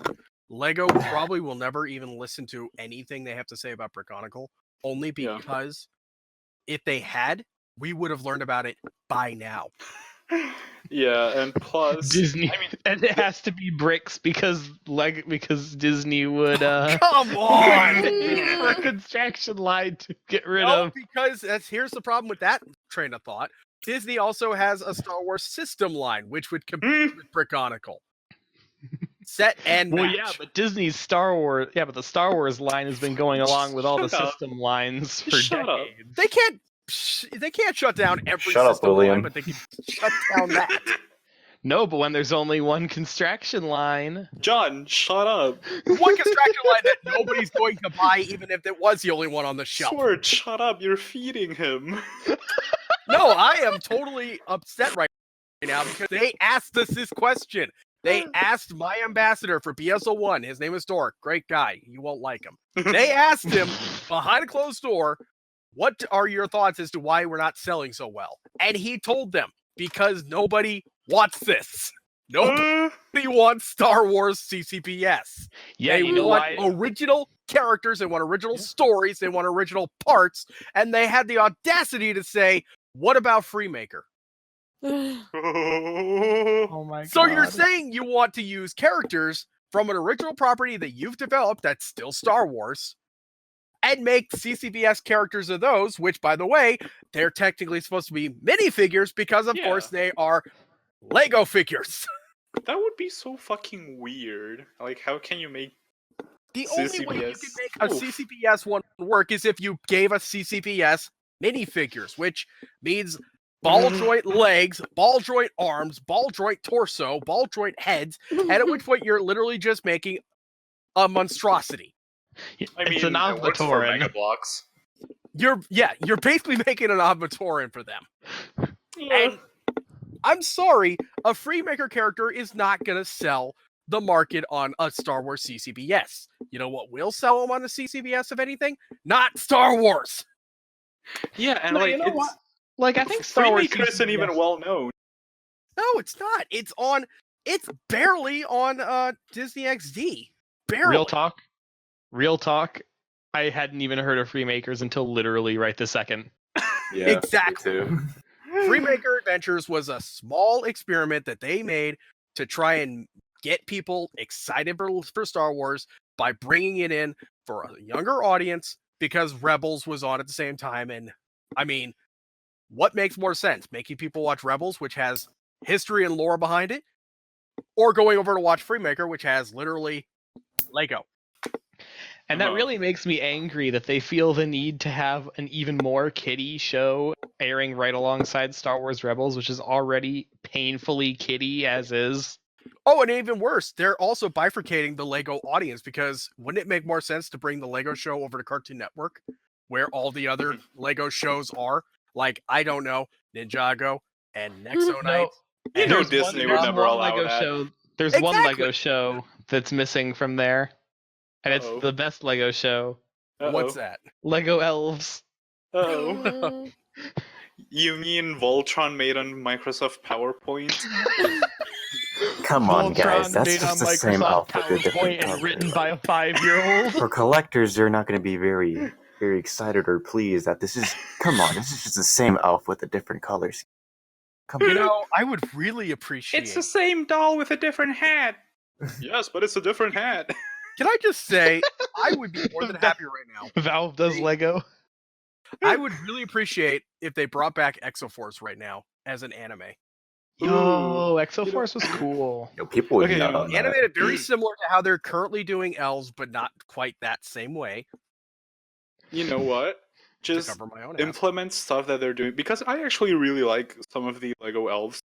Lego probably will never even listen to anything they have to say about Brickonicle, only Yeah. because if they had, we would have learned about it by now. Yeah, and plus Disney, I mean, and it has to be bricks because Disney would Come on! for a construction line to get rid No, of. because here's the problem with that train of thought. Disney also has a Star Wars system line, which would compete with Brickonicle. Set and Well, match. yeah, but Disney's Star Wars, but the Star Wars line has been going along with all the Shut up. system lines for Shut up. decades. They can't shut down every Shut up, system line, William. but they can shut down that. No, but when there's only one construction line. John, shut up. One construction line that nobody's going to buy, even if it was the only one on the shelf. Swert, shut up. You're feeding him. No, I am totally upset right now because they asked us this question. They asked my ambassador for BSO1. His name is Dork. Great guy. You won't like him. They asked him behind a closed door, what are your thoughts as to why we're not selling so well? And he told them, because nobody wants this. Nobody wants Star Wars CCPS. Yeah, They you know want why? original characters, they want original stories, they want original parts, and they had the audacity to say, what about Freemaker? my So you're God. saying you want to use characters from an original property that you've developed that's still Star Wars and make CCBS characters of those, which, by the way, they're technically supposed to be minifigures because, of course, they are Lego figures. That would be so fucking weird. Like, how can you make The only way you can CCBS? make a CCBS one work is if you gave us CCBS minifigures, which means ball joint legs, ball joint arms, ball joint torso, ball joint heads, and at which point you're literally just making a monstrosity. I It's mean, an it works for Omnitorin. Mega Blocks. You're basically making an Omnitorin for them. And I'm sorry, a Freemaker character is not going to sell the market on a Star Wars CCBS. You know what will sell them on the CCBS, if anything? Not Star Wars. Yeah, and No, like, you know it's, what? Like, I think Star Wars Freemaker isn't even CCBS well known. No, it's not. It's barely on Disney XD. Barely. Real talk. I hadn't even heard of Freemakers until literally right this second. Yeah, Exactly. me too. Freemaker Adventures was a small experiment that they made to try and get people excited for Star Wars by bringing it in for a younger audience because Rebels was on at the same time. And I mean, what makes more sense? Making people watch Rebels, which has history and lore behind it, or going over to watch Freemaker, which has literally Lego. And that really makes me angry that they feel the need to have an even more kiddie show airing right alongside Star Wars Rebels, which is already painfully kiddie as is. Oh, and even worse, they're also bifurcating the Lego audience because wouldn't it make more sense to bring the Lego show over to Cartoon Network, where all the other Lego shows are? Like, I don't know, Ninjago and Nexo Knights. You and know There's Disney one- would there's never one allow Lego that. show. There's one Exactly. Lego show that's missing from there, and Uh-oh. it's the best Lego show. What's that? Lego Elves. Uh-oh. Mm. You mean Voltron made on Microsoft PowerPoint? Come on, guys. Voltron That's made just on the same Microsoft outfit with different PowerPoint and written colors. by a 5-year-old. For collectors, they're not going to be very, very excited or pleased that this is. Come on, this is just the same elf with a different colors. Come You on. know, I would really appreciate. It's the same doll with a different hat. Yes, but it's a different hat. Can I just say, I would be more than happy right now. Valve does Lego. I would really appreciate if they brought back Exoforce right now as an anime. Yo, Exoforce was cool. Yo, people would Okay, nut on that. Animated very similar to how they're currently doing elves, but not quite that same way. You know what? To Just cover my own ass. implement stuff that they're doing, because I actually really like some of the Lego elves.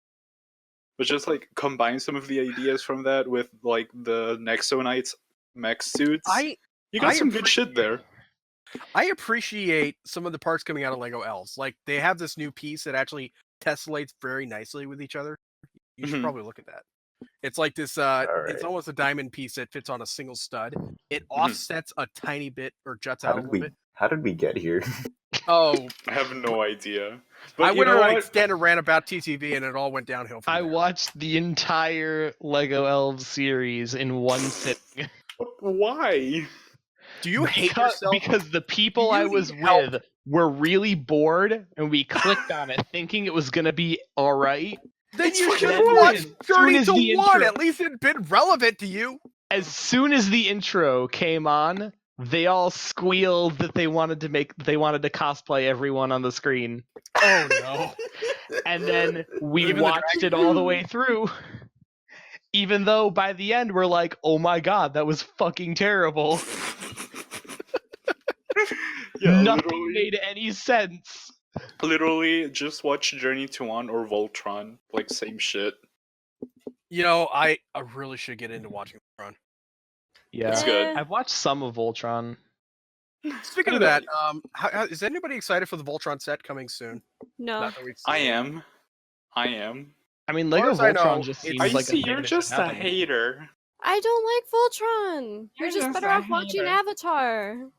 But just like combine some of the ideas from that with like the Nexo Knights mech suits. You got some good shit there. I appreciate some of the parts coming out of Lego Elves. Like, they have this new piece that actually tessellates very nicely with each other. You should Mhm. probably look at that. It's like this, it's Alright. almost a diamond piece that fits on a single stud. It offsets a tiny bit, or juts out a little bit. How did we get here? Oh, I have no idea. But I you went know on an what? extended rant about TTV and it all went downhill from I there. watched the entire Lego Elves series in one sitting. Why? Do you hate yourself? Because the people You I was need help. with were really bored, and we clicked on it thinking it was gonna be alright. Then It's you fucking should boring. watch As soon Journey as to the 1. intro- At least it'd been relevant to you. As soon as the intro came on, they all squealed that they wanted to cosplay everyone on the screen. Oh no. And then we Even the watched it all the way through. Even though by the end we're like, oh my god, that was fucking terrible. Yeah, Nothing made any sense. literally just watch Journey to 1 or Voltron. Like, same shit. You know, I really should get into watching Voltron. Yeah. It's good. I've watched some of Voltron. Speaking of that, is anybody excited for the Voltron set coming soon? No. Not that we've I seen it. am. I am. I mean, far Lego as I know, Voltron just it's- seems like a Icey, thing you're that should just a happen. hater. I don't like Voltron. You're You're just just better a off watching hater. Avatar.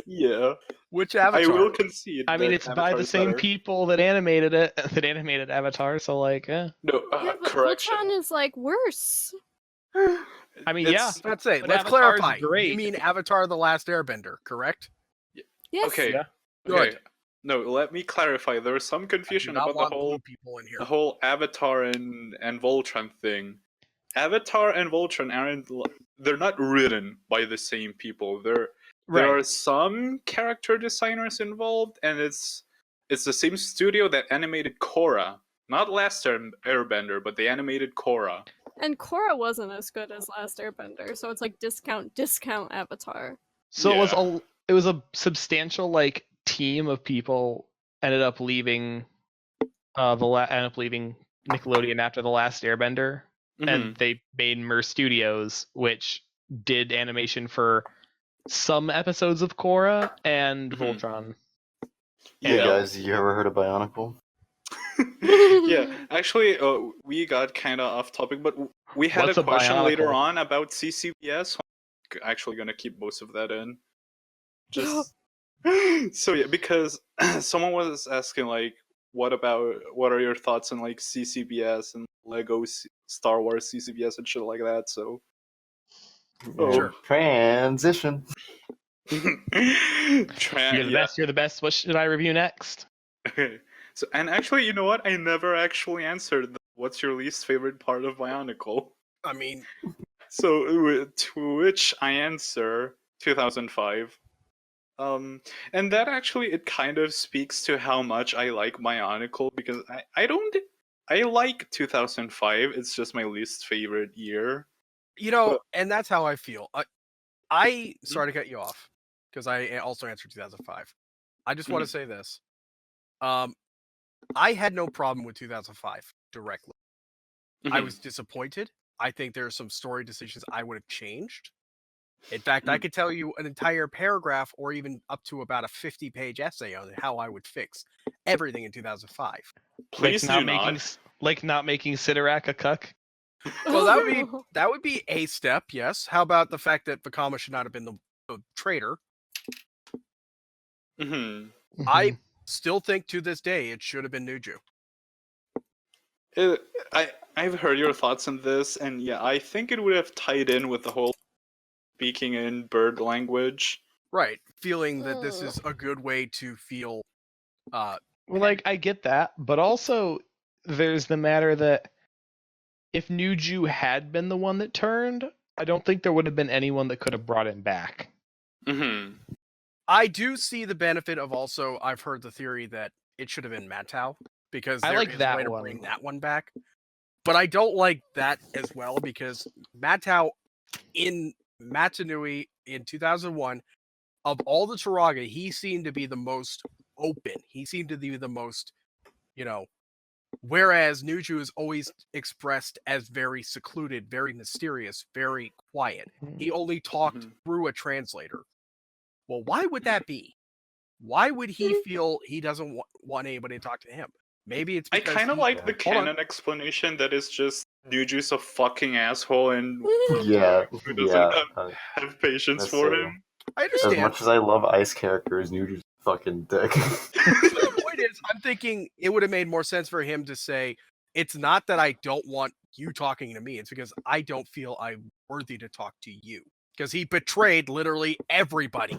Yeah. Which I Avatar? will concede. I mean, that it's by Avatar the is same better. people that animated it, that animated Avatar. So like, No, Yeah, but correction. Voltron is like worse. I mean, It's- Let's say, But let's Avatar's clarify. great. You mean Avatar: The Last Airbender, correct? Yes. Okay. Yeah. Good. Okay. No, let me clarify. There's some I do confusion not about want blue people in here. the whole Avatar and Voltron thing. Avatar and Voltron aren't. They're not written by the same people. There are Right. some character designers involved, and it's the same studio that animated Korra. Not Last Airbender, but they animated Korra. And Korra wasn't as good as Last Airbender, so it's like discount Avatar. So Yeah. it was a substantial like team of people ended up leaving Nickelodeon after the Last Airbender, and they made Mer Studios, which did animation for some episodes of Korra and Voltron. Hey Yeah. guys, you ever heard of Bionicle? Yeah, actually, we got kind of off topic, but we had What's a a question later Bionicle? on about CCBS. I'm actually gonna keep most of that in. Just so yeah, because someone was asking like, what are your thoughts on like CCBS and Lego Star Wars CCBS and shit like that? So, And transition. You're the best. You're the best. What should I review next? Okay. So, and actually, you know what? I never actually answered what's your least favorite part of Bionicle. I mean, So, to which I answer 2005. And that actually, it kind of speaks to how much I like Bionicle, because I like 2005. It's just my least favorite year. you know, But- and that's how I feel. I sorry to cut you off because I also answered 2005. I just want to say this. I had no problem with 2005 directly. I was disappointed. I think there are some story decisions I would have changed. In fact, I could tell you an entire paragraph or even up to about a 50-page essay on how I would fix everything in 2005. Please like not do making not. like not making Sidorak a cuck. Well, that would be a step, yes. How about the fact that Vakama should not have been the traitor? I still think to this day it should have been Nuju. I've heard your thoughts on this, and yeah, I think it would have tied in with the whole speaking in bird language. Right, feeling that this is a good way to feel. Well, like I get that, but also there's the matter that if Nuju had been the one that turned, I don't think there would have been anyone that could have brought him back. I do see the benefit of also. I've heard the theory that it should have been Matau because I there like is that a way to one. bring that one back. But I don't like that as well because Matau in Matanui in 2001, of all the Turaga, he seemed to be the most open. He seemed to be the most, whereas Nuju is always expressed as very secluded, very mysterious, very quiet. He only talked through a translator. Well, why would that be? Why would he feel he doesn't want anybody to talk to him? Maybe it's I because kind of like the canon explanation that is just Nuju's a fucking asshole and who doesn't have patience for him. I understand. As much as I love Ice characters, Nuju's a fucking dick. The point is, I'm thinking it would have made more sense for him to say, it's not that I don't want you talking to me, it's because I don't feel I'm worthy to talk to you. Because he betrayed literally everybody.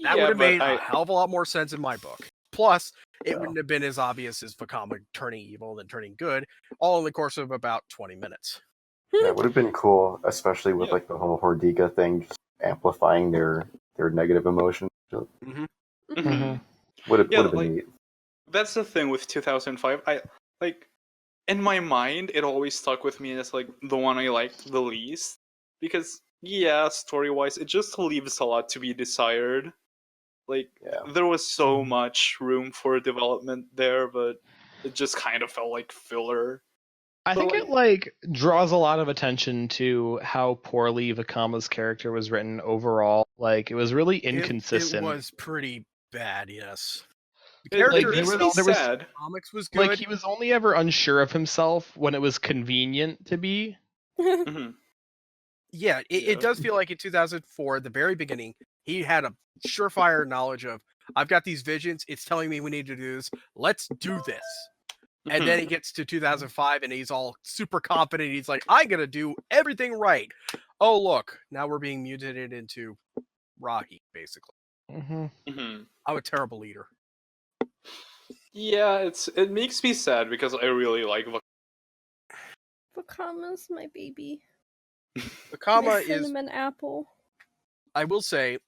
That would have made a hell of a lot more sense in my book. Plus, it wouldn't have been as obvious as Vakama turning evil and turning good, all in the course of about 20 minutes. Yeah, it would have been cool, especially with like the whole Hordika thing, just amplifying their negative emotions. Would have been neat. That's the thing with 2005. I like, in my mind, it always stuck with me as like the one I liked the least, because yeah, story-wise, it just leaves a lot to be desired. Like, there was so much room for development there, but it just kind of felt like filler. I think it draws a lot of attention to how poorly Vakama's character was written overall. Like, it was really inconsistent. It was pretty bad, yes. The character sad. Comics was good. Like, he was only ever unsure of himself when it was convenient to be. Yeah, it does feel like in 2004, at the very beginning, he had a surefire knowledge of, I've got these visions, it's telling me we need to do this, let's do this. And then he gets to 2005 and he's all super confident, he's like, I'm gonna do everything right. Oh look, now we're being mutated into Rahi, basically. I'm a terrible leader. Yeah, it makes me sad because I really like Vakama's my baby. Vakama My is, cinnamon apple. I will say,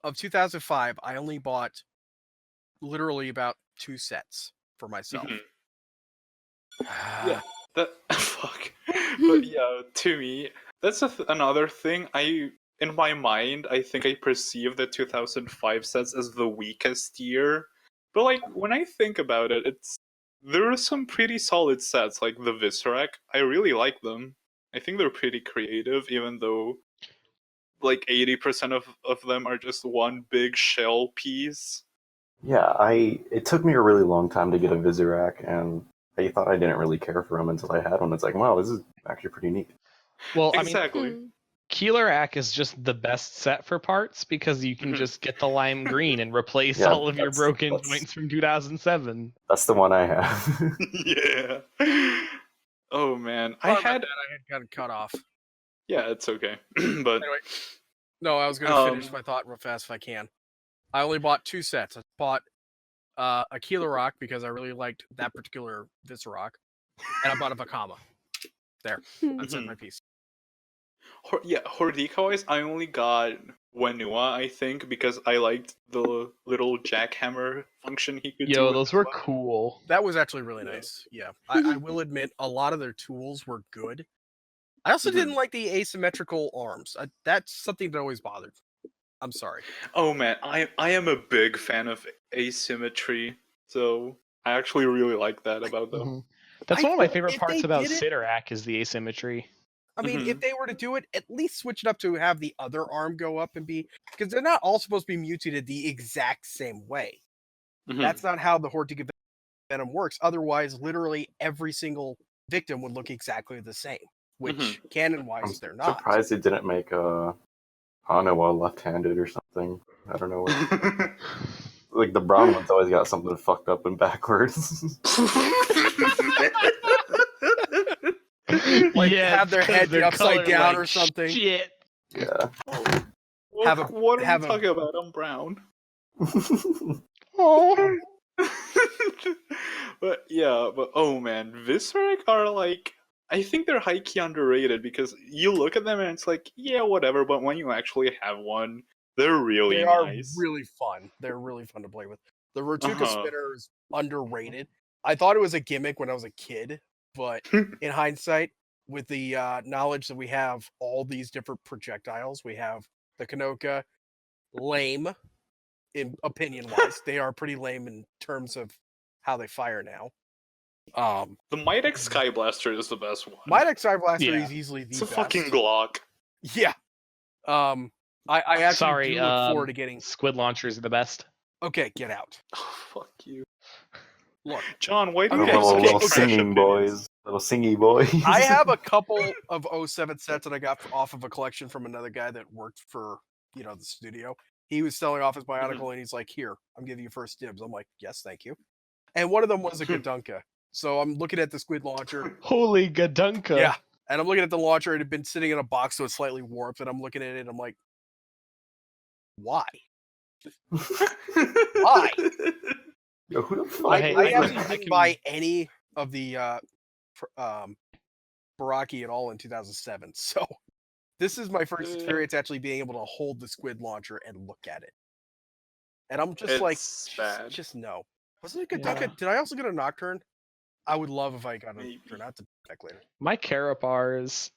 of 2005, I only bought literally about 2 sets for myself. Mhm. Yeah, that fuck. But yeah, to me, that's another thing. In my mind, I think I perceive the 2005 sets as the weakest year. But like when I think about it, there are some pretty solid sets like the Viscerac. I really like them. I think they're pretty creative, even though like 80% of them are just one big shell piece. Yeah, it took me a really long time to get a Vizirac, and I thought I didn't really care for him until I had one. It's like, wow, this is actually pretty neat. Well, I mean, Exactly. Hmm. Keeler-Ack is just the best set for parts because you can Mhm. just get the lime green and replace Yeah, all of your broken that's- joints from 2007. That's the one I have. Yeah. Oh man, I Sorry about had that. I had gotten cut off. yeah, it's okay. But Anyway, no, I was going to finish my thought real fast if I can. I only bought 2 sets. I bought a Keeler because I really liked that particular Viscerac, and I bought a Vakama. There, I said my piece. Yeah, Hordika-wise, I only got Wenua, I think, because I liked the little jackhammer function he could do. Yo, with those his were weapon. cool. That was actually really Yeah. nice. Yeah, I will admit a lot of their tools were good. I also didn't like the asymmetrical arms. That's something that always bothered me. I'm sorry. Oh man, I am a big fan of asymmetry, so I actually really like that about them. Mhm. That's I one of my think favorite if parts they about did it- Sidorak is the asymmetry. I mean, if Mhm. they were to do it, at least switch it up to have the other arm go up and be, because they're not all supposed to be mutated the exact same way. Mhm. That's not how the Hortiga Venom works. Otherwise, literally every single victim would look exactly the same, which canon-wise I'm they're not. surprised they didn't make Hanawa left-handed or something. I don't know. Like the brown one's always got something fucked up and backwards. Like, Yeah, have their it's 'cause head be they're upside colored down like or something. Shit. Yeah. What are have you a- talking about? I'm brown. Oh. But yeah, but oh man, Viscerac are like, I think they're high key underrated because you look at them and it's like, yeah, whatever, but when you actually have one, they're really They are nice. really fun. They're really fun to play with. The Rotuka Uh-huh. spinner is underrated. I thought it was a gimmick when I was a kid, but in hindsight, with the knowledge that we have all these different projectiles, we have the Kanoka, lame, in opinion wise. They are pretty lame in terms of how they fire now. The Midex Sky Blaster is the best one. Midex Side Blaster Yeah. is easily the It's a best. fucking Glock. Yeah. I actually Sorry, do look forward to getting. squid launchers are the best. Okay, get out. Oh, fuck you. Look, John, why do you Okay, have little such okay, trash singing opinions? boys. Little singy boys. I have a couple of 07 sets that I got off of a collection from another guy that worked for, the studio. He was selling off his Bionicle and he's like, here, I'm giving you first dibs. I'm like, yes, thank you. And one of them was a Gadunka. So I'm looking at the squid launcher. Holy gadunka. Yeah. And I'm looking at the launcher. It had been sitting in a box, so it's slightly warped. And I'm looking at it and I'm like, why? Why? Yo, who the fuck? Well, hey, I I can- actually I didn't can- buy any of the Baraki at all in 2007. So this is my first experience actually being able to hold the squid launcher and look at it. And I'm just like, It's bad. just no. Wasn't it a Yeah. Gadunka? Did I also get a Nocturne? I would love if I got a Maybe. Nocturne. I have to check later. My Carapar's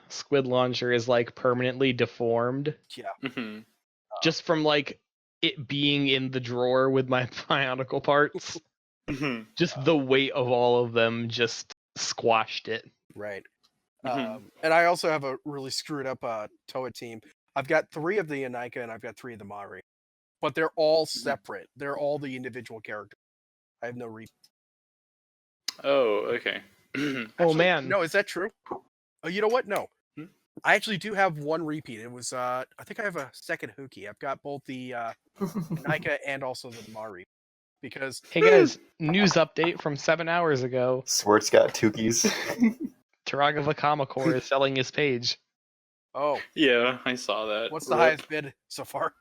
squid launcher is like permanently deformed Yeah. Mhm. just from like it being in the drawer with my Bionicle parts. Mhm. Just the weight of all of them just squashed it. Right. Mhm. And I also have a really screwed up Toa team. I've got 3 of the Anika and I've got 3 of the Mari. But they're all separate. They're all the individual characters. I have no reason. Oh, okay. Oh man. No, is that true? Oh, you know what? No. Hmm? I actually do have one repeat. It was I think I have a second Huki. I've got both the Nika and also the Mari. Because Hey guys, news update from 7 hours ago. Swert's got Tukis. Taraga Vakamacore is selling his page. oh, Yeah, I saw that. what's the Rip. highest bid so far?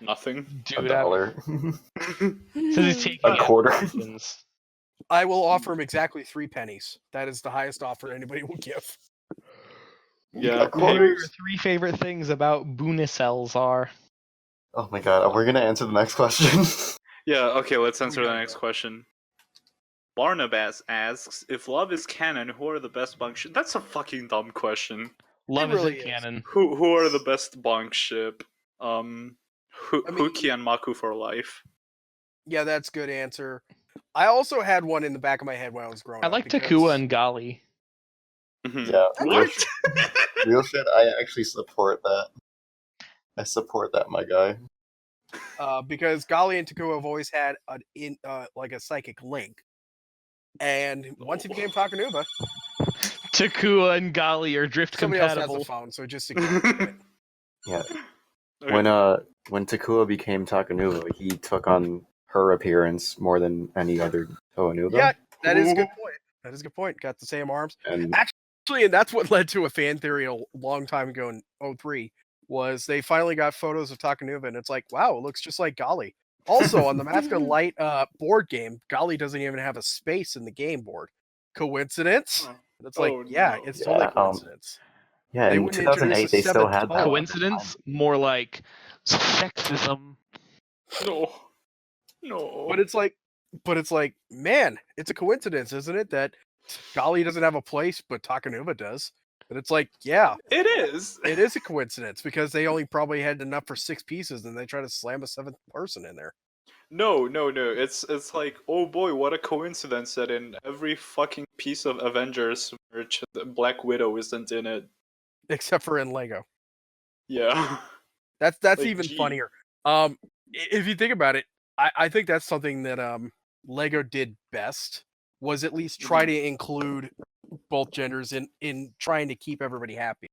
Nothing. Dude, I'm- $1. Says he's taking A quarter. applications. I will offer him exactly 3 pennies. That is the highest offer anybody will give. Yeah, A Whatever quarter. your 3 favorite things about Boonicels are. Oh my god, we're gonna answer the next question. Yeah, okay, let's answer the gotta next go. question. Barnabas asks, if love is canon, who are the best bunk ship? That's a fucking dumb question. Love really isn't is. canon. Who are the best bunk ship? I mean- Huki and Maku for life. Yeah, that's a good answer. I also had one in the back of my head when I was growing I up. like because- Takua and Gali. Mhm. Yeah, What? real shit, I actually support that. I support that, my guy. because Gali and Takua have always had like a psychic link. And once he became Takanuba, Takua and Gali are drift somebody else has compatible. the phone, so just ignore it. Yeah. Okay. When Takua became Takanuba, he took on her appearance more than any other Toanuba. Yeah, that is a good point. That is a good point. Got the same arms. And Actually, and that's what led to a fan theory a long time ago in 03, was they finally got photos of Takanuba, and it's like, wow, it looks just like Gali. Also, on the Mask of Light board game, Gali doesn't even have a space in the game board. Coincidence? It's like, Oh, yeah, no. it's totally Yeah, coincidence. yeah, They in wouldn't introduce 2008 a they still seventh had that. Toa. Coincidence? More like sexism. No. No. But it's like, man, it's a coincidence, isn't it, that Gali doesn't have a place, but Takanuba does. But it's like, yeah, It is. it is a coincidence because they only probably had enough for 6 pieces, and they try to slam a 7th person in there. No. It's like, oh boy, what a coincidence that in every fucking piece of Avengers merch, the Black Widow isn't in it. Except for in Lego. Yeah. That's Like, even gee. funnier. If you think about it, I think that's something that Lego did best, was at least try to include both genders in trying to keep everybody happy.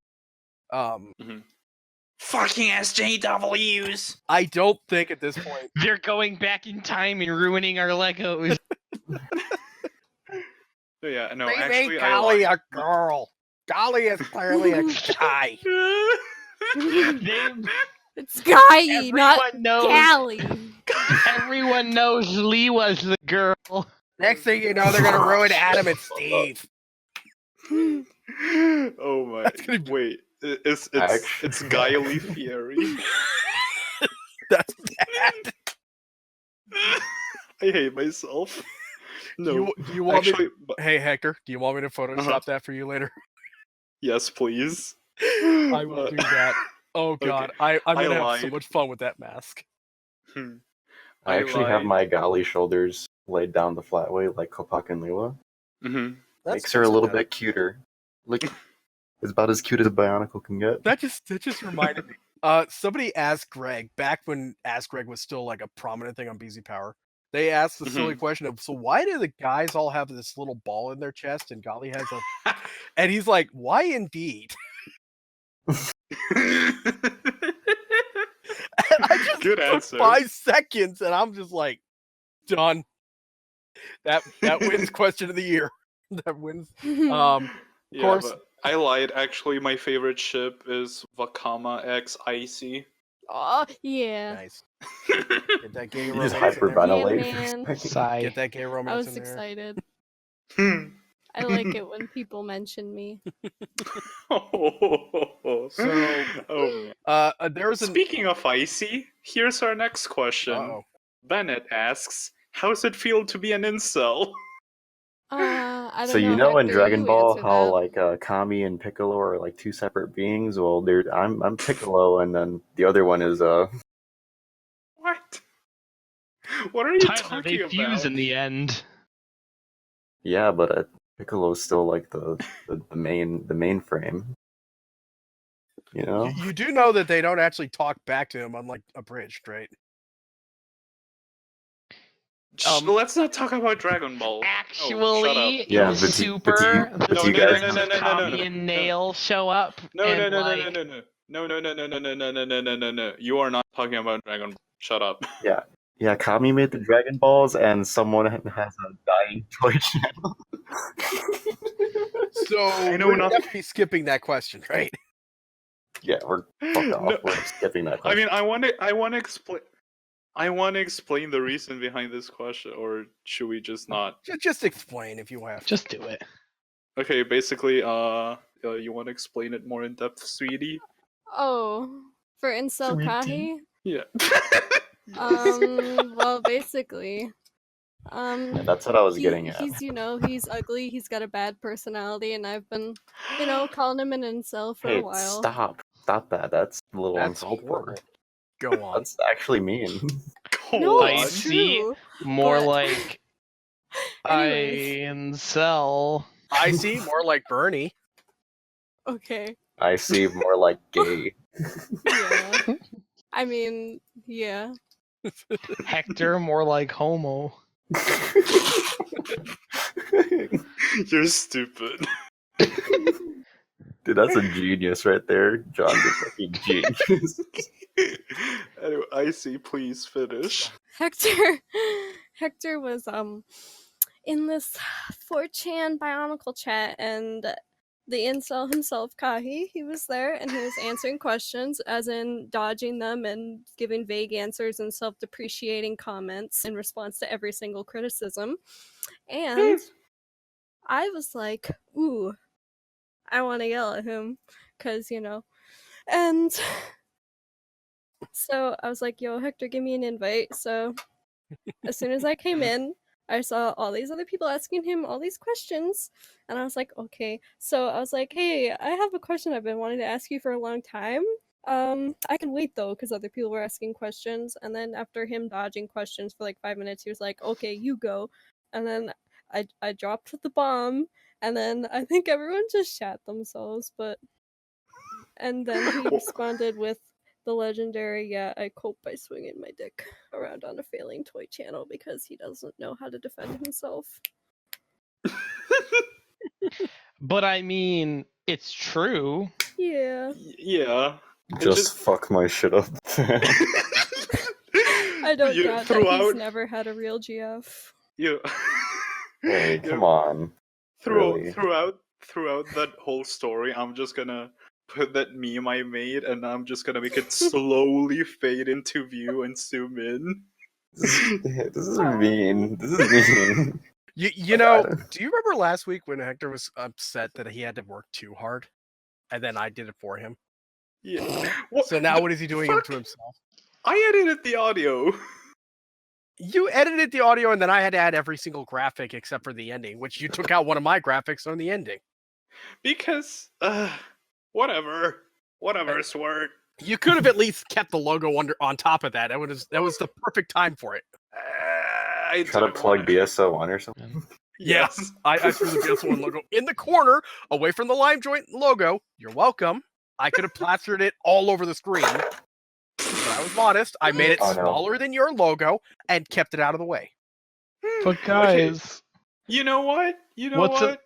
Fucking SJWs. I don't think at this point. They're going back in time and ruining our Legos. Yeah, no, They actually, made I Gali lied. a girl. Gali is clearly a guy. They- It's Guy, not everyone knows. Gally. Everyone knows Lee was the girl. Next thing you know, they're gonna ruin Adam and Steve. Oh my! That's gonna be- Wait, it's Guy Lee Fieri. That's bad. I hate myself. No, You want actually, Hey Hector, do you want me to Photoshop that for you later? yes, please. I will do that. Oh god, I'm gonna have so lied. much fun with that mask. Hmm. I actually have lied. my Gali shoulders laid down the flat way like Kopak and Lila. Mhm. Makes her a little bit cuter. Like, it's about as cute as a Bionicle can get. That just reminded me. Somebody asked Greg back when Ask Greg was still like a prominent thing on BZ Power. They asked the silly question of, so why do the guys all have this little ball in their chest and Gali has a? And he's like, why indeed? I just Good took answer. 5 seconds, and I'm just like, done. That wins question of the year. That wins. Of Yeah, course. but I lied. Actually, my favorite ship is Wakama X Icey. Oh, yeah. Nice. Get that gay You romance just in there. hyperventilate. Yeah, man. for a second. Sigh. Get that gay I romance was in there. excited. Hmm. I like it when people mention me. So, oh. there's an. Speaking of Icy, here's our next question. Uh-oh. Bennett asks, "How's it feel to be an incel?" I don't So you know. know in Hector, Dragon you Ball answer how that. like Kami and Piccolo are like 2 separate beings? Well, I'm Piccolo, and then the other one is What? What are you Tyler, they talking fuse about? in the end. yeah, but Piccolo's still like the main frame. You know? You do know that they don't actually talk back to him, unlike Abridged, right? Let's not talk about Dragon Ball. Actually, Yeah, in but Super, but the do you guys- spirits of Kami and Nail show up. No, and no. You are not talking about Dragon Ball. Shut up. Yeah, Kami made the Dragon Balls, and someone has a dying toy channel. So I know we're nothing. definitely skipping that question, right? Yeah, we're fuck off. No. We're skipping that I question. mean, I want to explain the reason behind this question, or should we just not? Just explain if you have to. Just do it. Okay, basically, you want to explain it more in depth, sweetie? Oh, for incel Sweetie. Kahi? Yeah. Well, basically, Yeah, that's what I was getting at. he's he's ugly. He's got a bad personality, and I've been calling him an incel for Hey, a while. stop that. That's a little That's uncalled horrible. for. Go on. That's actually mean. No, Go it's on. see. true. More But- like Anyways. Incel. I see more like Bernie. Okay. I see more like gay. Yeah. I mean, yeah. Hector, more like homo. You're stupid. Dude, that's a genius right there. John's a fucking genius. Anyway, Icey, please finish. Hector was in this 4chan Bionicle chat, and the incel himself, Kahi, he was there, and he was answering questions, as in dodging them and giving vague answers and self-depreciating comments in response to every single criticism. And I was like, ooh, I want to yell at him, because, and so I was like, yo, Hector, give me an invite. So as soon as I came in, I saw all these other people asking him all these questions, and I was like, okay. So I was like, hey, I have a question I've been wanting to ask you for a long time. I can wait though, because other people were asking questions. And then after him dodging questions for like 5 minutes, he was like, okay, you go. And then I dropped the bomb, and then I think everyone just shat themselves, and then he responded with the legendary, yeah, I cope by swinging my dick around on a failing toy channel because he doesn't know how to defend himself. But I mean, it's true. Yeah. Yeah. Just fuck my shit up. I don't You doubt threw that he's out- never had a real GF. You. Hey, you- come on. Really? Throughout that whole story, I'm just gonna put that meme I made, and I'm just gonna make it slowly fade into view and zoom in. This is mean. This is mean. You know, do you remember last week when Hector was upset that he had to work too hard, and then I did it for him? Yeah. What, So now what is he doing fuck? to himself? I edited the audio. You edited the audio, and then I had to add every single graphic except for the ending, which you took out one of my graphics on the ending. Because, whatever, Swert. You could have at least kept the logo on top of that. That was the perfect time for it. I Try to didn't plug wanna- BSO on or something. Yes. I threw the BS1 logo in the corner, away from the lime joint logo. You're welcome. I could have plastered it all over the screen. But I was modest. I made it Oh, no. smaller than your logo and kept it out of the way. But guys, You know what? What's what?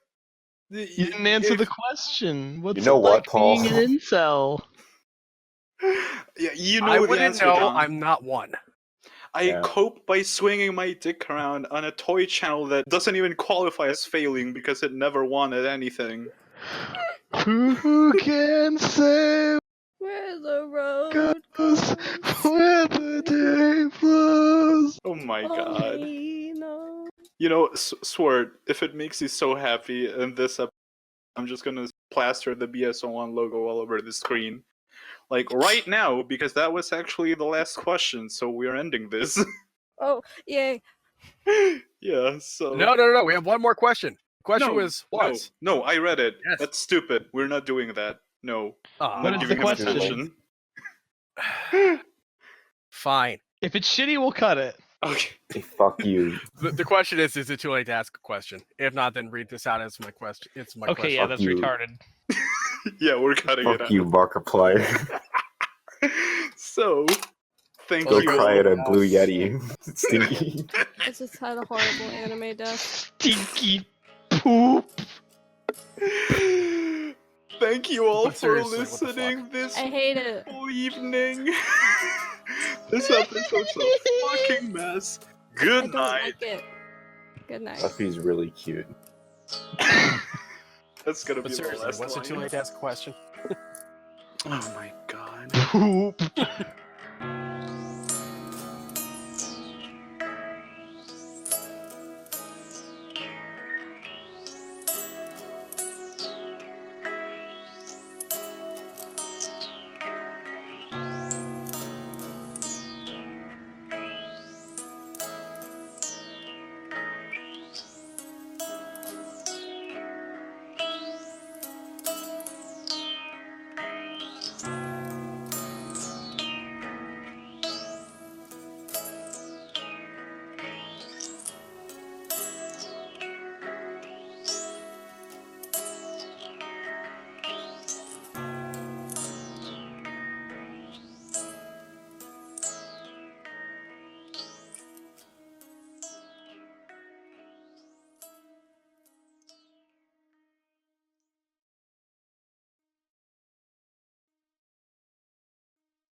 you didn't answer the question. What's know it what, like Paul? being an incel? Yeah, you know I the wouldn't answer, know. John. I'm not one. I Yeah. cope by swinging my dick around on a toy channel that doesn't even qualify as failing because it never wanted anything. Who can say Where the road goes goes, where the day flows? Oh my god. only knows. You know, Swert, if it makes you so happy in this episode, I'm just gonna plaster the BSO1 logo all over the screen. Like, right now, because that was actually the last question, so we're ending this. Oh, yay. Yeah, so... No. We have one more question. Question No, was. No, I read it. Yes. That's stupid. We're not doing that. No. I'm What not is the giving him question? attention. Fine. If it's shitty, we'll cut it. Okay. Hey, fuck you. The question is it too late to ask a question? If not, then read this out as my question. It's my Okay, question. yeah, Fuck that's you. retarded. Yeah, we're cutting it Fuck out. you, Markiplier. So, thank Go you cry all. at a Blue Yeti. Stinky. I just had a horrible anime death. Stinky poop. Thank you all But for seriously, what the listening this I hate it. whole evening. This episode's a fucking mess. I Good don't night. like it. Good night. Buffy's really cute. That's gonna But be the seriously, last was it too line. late to ask a question? Oh my god. Poop.